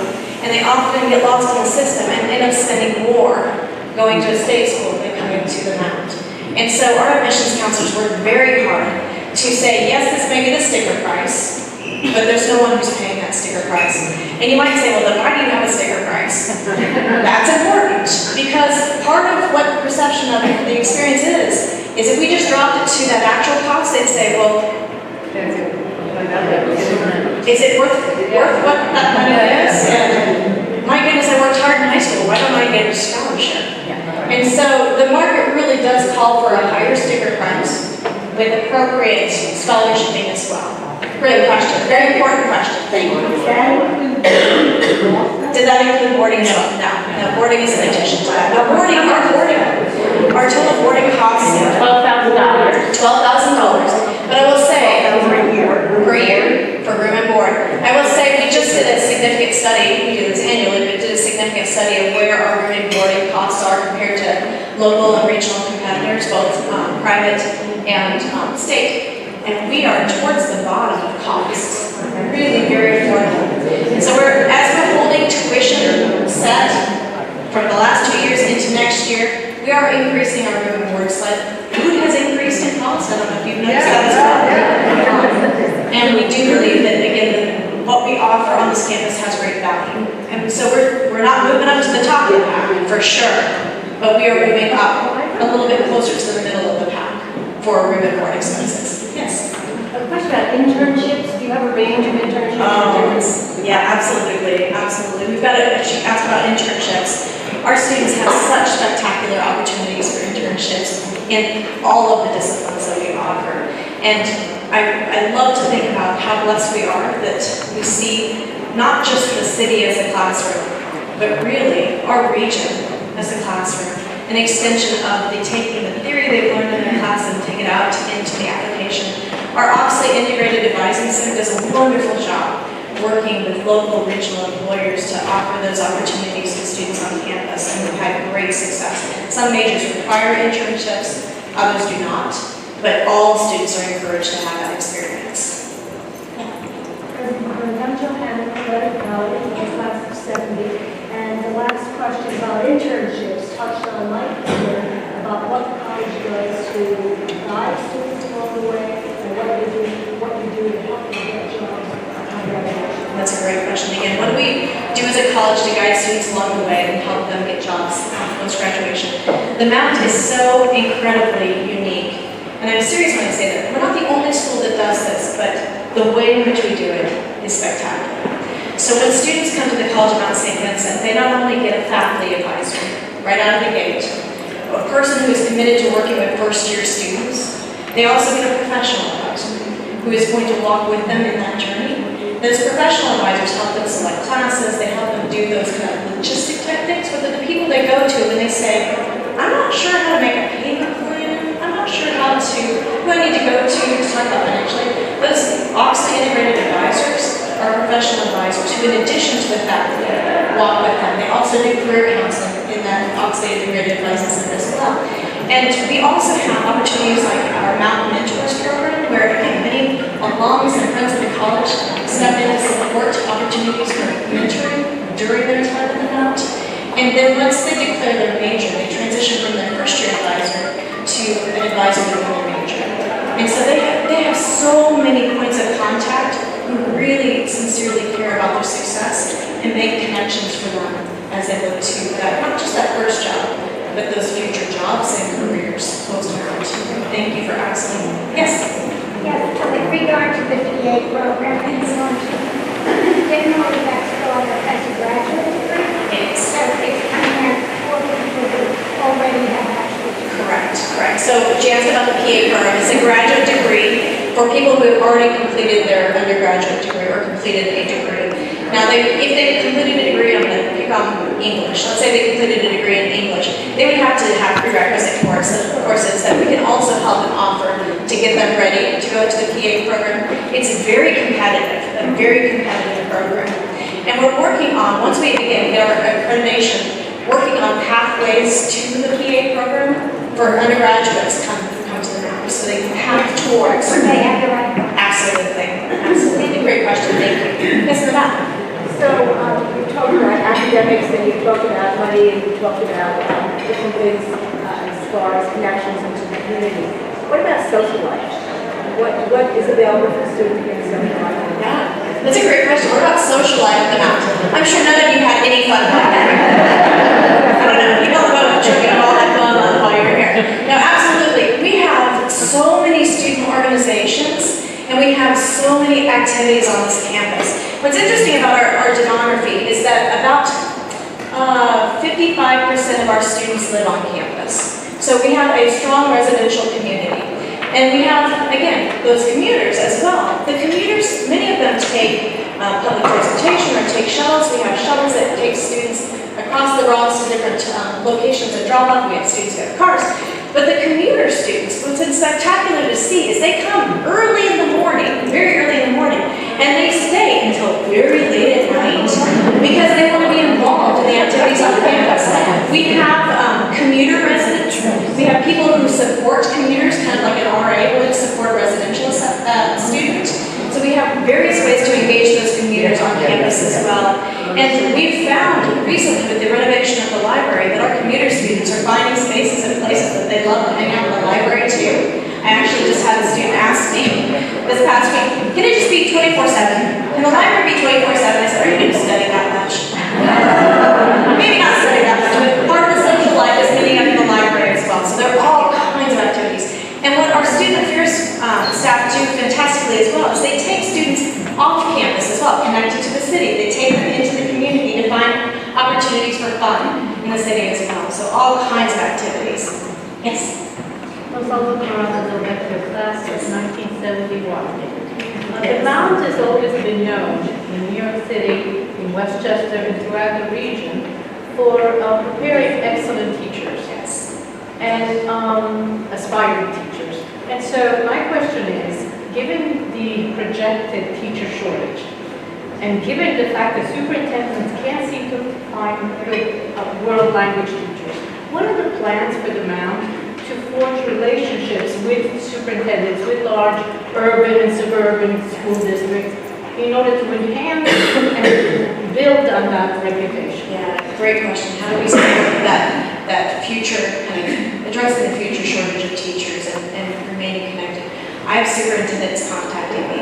and they often get lost in the system and end up spending more going to a state school than coming to the Mount. And so our admissions counselors work very hard to say, yes, this may be the sticker price, but there's no one who's paying that sticker price. And you might say, well, then why do you have a sticker price? That's important, because part of what the perception of the experience is if we just dropped it to that actual cost, they'd say, well, is it worth what that money is? And my goodness, I worked hard in high school, why don't I get a scholarship? And so the market really does call for a higher sticker price with appropriate scholarshiping as well. Great question, very important question.
Thank you.
Did that include boarding? No, boarding is in addition to that. Now our total boarding costs
$12,000.
$12,000. But I will say, per year, for room and board. I will say, we just did a significant study, we do this annually, but did a significant study of where our room and boarding costs are compared to local and regional competitors, both private and state. And we are towards the bottom of costs. Really very affordable. And so as we're holding tuition set from the last 2 years into next year, we are increasing our room and board sled. Food has increased in cost. I don't know if you've noticed that as well. And we do believe that, again, what we offer on this campus has great value. And so we're not moving up to the top of the pack, for sure, but we are moving up a little bit closer to the middle of the pack for room and board expenses. Yes?
A question about internships. Do you have a range of internships?
Yeah, absolutely, absolutely. We've got she asked about internships. Our students have such spectacular opportunities for internships in all of the disciplines that we offer. And I love to think about how blessed we are that we see not just the city as a classroom, but really our region as a classroom. An extension of taking the theory they've learned in their class and take it out into the application. Our Oxley Integrated Advising Center does a wonderful job working with local regional employers to offer those opportunities to students on campus, and we've had great success. Some majors require internships, others do not, but all students are encouraged to have that experience.
I'm Johanna, athletic college, in the class of 70, and the last question about internships touched on my concern about what the college does to guide students along the way, and what you do to help them get jobs on graduation.
That's a great question. Again, what do we do as a college to guide students along the way and help them get jobs post-graduation? The Mount is so incredibly unique. And I'm serious when I say that. We're not the only school that does this, but the way in which we do it is spectacular. So when students come to the College of Mount St. Vincent, they not only get a faculty advisor right out of the gate, a person who is committed to working with first-year students, they also get a professional advisor who is going to walk with them in that journey. Those professional advisors help them select classes, they help them do those kind of logistic type things, but the people they go to when they say, I'm not sure how to make a payment plan, I'm not sure who I need to go to talk about financially. Those Oxley Integrated Advisors are professional advisors who, in addition to the faculty, walk with them. They also do career counseling in that Oxley Integrated Advising Center as well. And we also have opportunities like our Mountain Mentors program, where again, many alums and friends of the college step in to support opportunities for mentoring during their time at the Mount. And then once they declare their major, they transition from their first-year advisor to an advisor within their major. And so they have so many points of contact who really sincerely care about their success and make connections for them as they look to that, not just that first job, but those future jobs and careers post-Mount. Thank you for asking. Yes?
Yes, with regard to the PA program, it's generally that's called as a graduate degree.
Yes.
So it's coming out for people who already have bachelor's degrees.
Correct. So she asked about the PA program. It's a graduate degree for people who have already completed their undergraduate degree or completed a degree. Now, if they completed a degree, I'm going to pick on English. Let's say they completed a degree in English. They would have to have prerequisite courses that we can also help them offer to get them ready to go to the PA program. It's very competitive, a very competitive program. And we're working on, once we again get our accreditation, working on pathways to the PA program for undergraduates come to the Mount, so they can path towards.
So they have the right.
Absolutely. Great question. Thank you. Yes, Madam.
So you told me I
academics, and you talked about money, and you talked about different things as far as connections into the community. What about social life? What is available for students in social life?
Yeah, that's a great question. What about social life at the mountain? I'm sure none of you had any fun back there. I don't know, people on the boat, I'm sure you had all that fun while you were here. No, absolutely. We have so many student organizations, and we have so many activities on this campus. What's interesting about our demography is that about 55% of our students live on campus. So we have a strong residential community. And we have, again, those commuters as well. The commuters, many of them take public transportation or take shuttles. We have shuttles that take students across the Bronx to different locations and drop off. We have students who have cars. But the commuter students, what's spectacular to see is they come early in the morning, very early in the morning, and they stay until very late at night because they want to be involved in the activities on campus. We have commuter residents. We have people who support commuters, kind of like an RA would support a residential student. So we have various ways to engage those commuters on campus as well. And we've found recently with the renovation of the library that our commuter students are finding spaces and places that they love to hang out in the library too. I actually just had a student ask me this past week, can it just be 24/7? Can the library be 24/7? I said, are you going to study that much? Maybe not study that much, but part of the social life is meeting up in the library as well. So there are all kinds of activities. And what our student affairs staff do fantastically as well is they take students off campus as well, connected to the city. They take them into the community to find opportunities for fun in the city as well. So all kinds of activities. Yes?
Let's all look around a little bit to class of 1971. The Mount has always been known in New York City, in Westchester, and throughout the region for preparing excellent teachers.
Yes.
And aspiring teachers. And so my question is, given the projected teacher shortage, and given the fact that superintendents can't seem to find good world language teachers, what are the plans for the Mount to forge relationships with superintendents, with large urban and suburban school districts, in order to enhance and build on that reputation?
Yeah, great question. How do we support that future, kind of addressing the future shortage of teachers and remaining connected? I have superintendents contacting me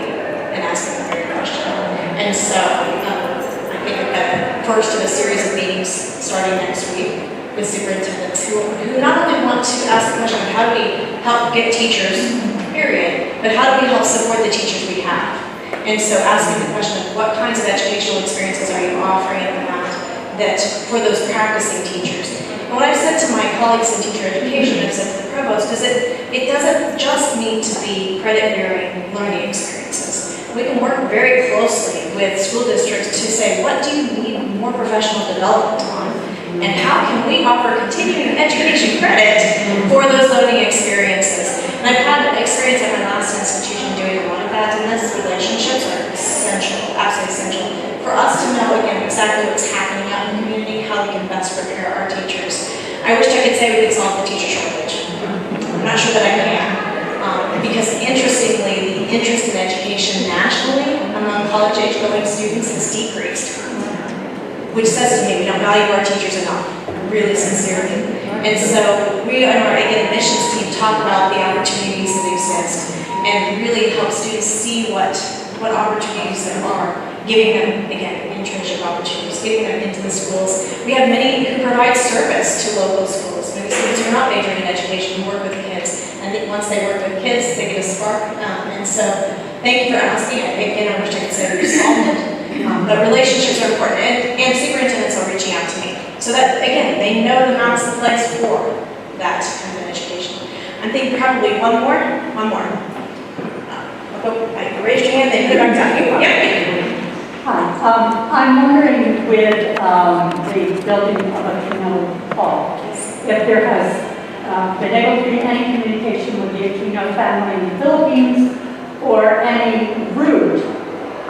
and asking the very question. And so I think I've got the first of a series of meetings starting next week with superintendents who not only want to ask the question of how do we help get teachers, period, but how do we help support the teachers we have? And so asking the question of what kinds of educational experiences are you offering at the Mount that for those practicing teachers. And what I've said to my colleagues in teacher education, I've said to the provost, is that it doesn't just need to be credit-bearing learning experiences. We can work very closely with school districts to say, what do you need more professional development on? And how can we offer continuing education credit for those learning experiences? And I've had experience at my last institution doing a lot of that, and those relationships are essential, absolutely essential, for us to know, again, exactly what's happening out in the community, how we can best prepare our teachers. I wish I could say we could solve the teacher shortage. I'm not sure that I can. Because interestingly, the interest in education nationally among college-age going students has decreased, which says to me we don't value our teachers enough, really sincerely. And so we on our admissions team talk about the opportunities that exist and really help students see what opportunities there are, giving them, again, internship opportunities, getting them into the schools. We have many who provide service to local schools. Many students who are not majoring in education work with kids. And once they work with kids, they get a spark. And so thank you for asking. Again, I wish I could say we solved it. But relationships are important. And superintendents are reaching out to me. So that, again, they know the Mount's the place for that kind of education. I'm thinking probably one more. Raise your hand, then put it back down. Yeah.
Hi, I'm wondering with the building of a Aquino Hall, if there has been able to be any communication with the Aquino family in the Philippines or any route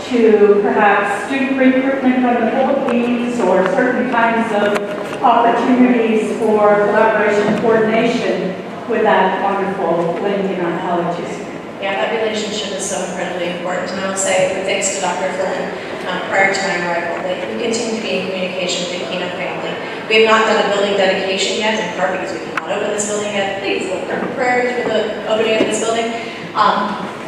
to perhaps student recruitment from the Philippines or certain kinds of opportunities for collaboration and coordination with that wonderful Lincoln Oncology.
Yeah, that relationship is so incredibly important. And I will say, thanks to Dr. Flynn, prior to my arrival, that we continue to be in communication with the Keno family. We have not done a building dedication yet, in part because we cannot open this building yet. Please lift up prayers for the opening of this building.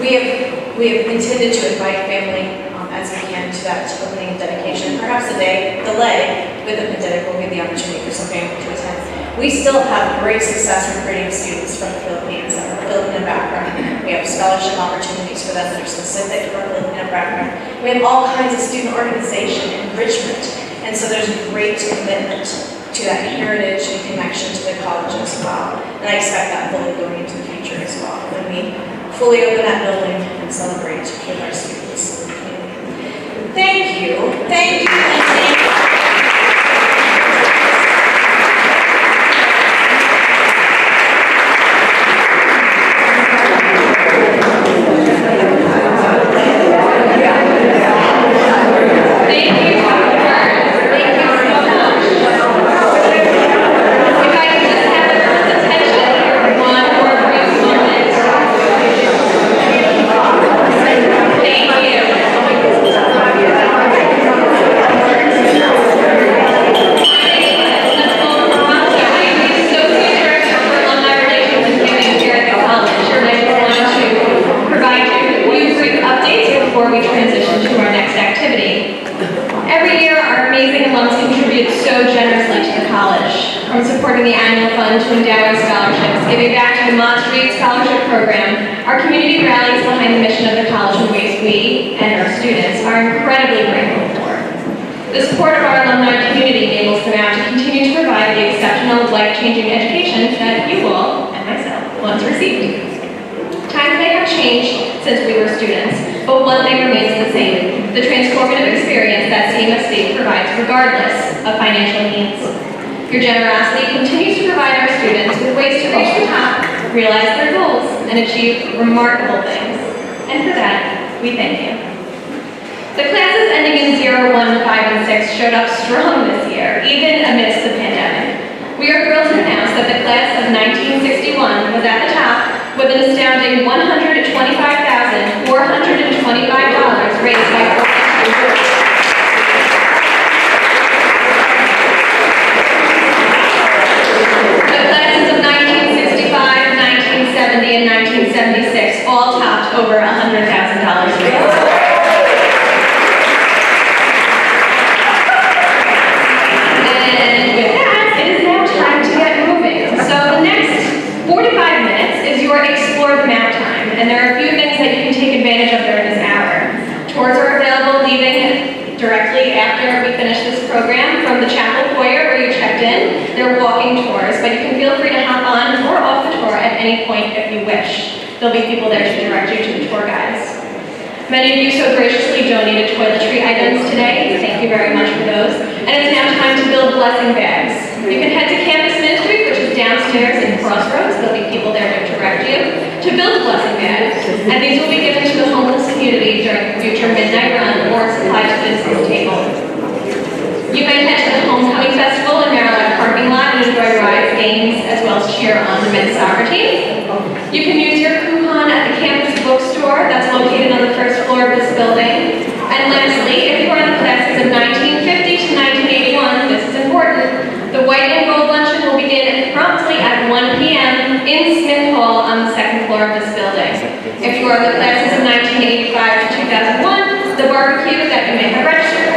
We have intended to invite family as we can to that opening dedication. Perhaps the delay with the pandemic will give the opportunity for some family to attend. We still have great success recruiting students from the Philippines that are Filipino background. We have scholarship opportunities for them that are specific to our Filipino background. We have all kinds of student organization enrichment, and so there's a great commitment to that heritage and connection to the college as well. And I expect that fully going into the future as well, when we fully open that building and celebrate with our students. Thank you. Thank you. Thank you.
life-changing education that you all, and myself, once received. Times may have changed since we were students, but one thing remains the same: the transformative experience that CMFC provides regardless of financial needs. Your generosity continues to provide our students with ways to reach the top, realize their goals, and achieve remarkable things. And for that, we thank you. The classes ending in 0, 1, 5, and 6 showed up strong this year, even amidst the pandemic. We are thrilled to announce that the class of 1961 was at the top with an astounding $125,425 raised by the classes of 1965, 1970, and 1976 all topped over $100,000 raised. And there are a few things that you can take advantage of during this hour. Tours are available leaving directly after we finish this program from the chapel foyer where you checked in. They're walking tours, but you can feel free to hop on or off the tour at any point if you wish. There'll be people there to direct you to the tour guides. Many of you so graciously donated toiletry items today. Thank you very much for those. And it's now time to build blessing bags. You can head to Campus Ministry, which is downstairs in Crossroads. There'll be people there to direct you to build blessing bags. And these will be given to the homeless community during the future midnight run or supplied to the business table. You may head to the Homecoming Festival in Maryland parking lot and enjoy rides, games, as well as cheer on the men's soccer team. You can use your coupon at the campus bookstore that's located on the first floor of this building. And lastly, if you are in the classes of 1950 to 1981, this is important. The white and gold luncheon will begin promptly at 1 p.m. in Smith Hall on the second floor of this building. If you are in the classes of 1985 to 2001, the barbecue that you may have registered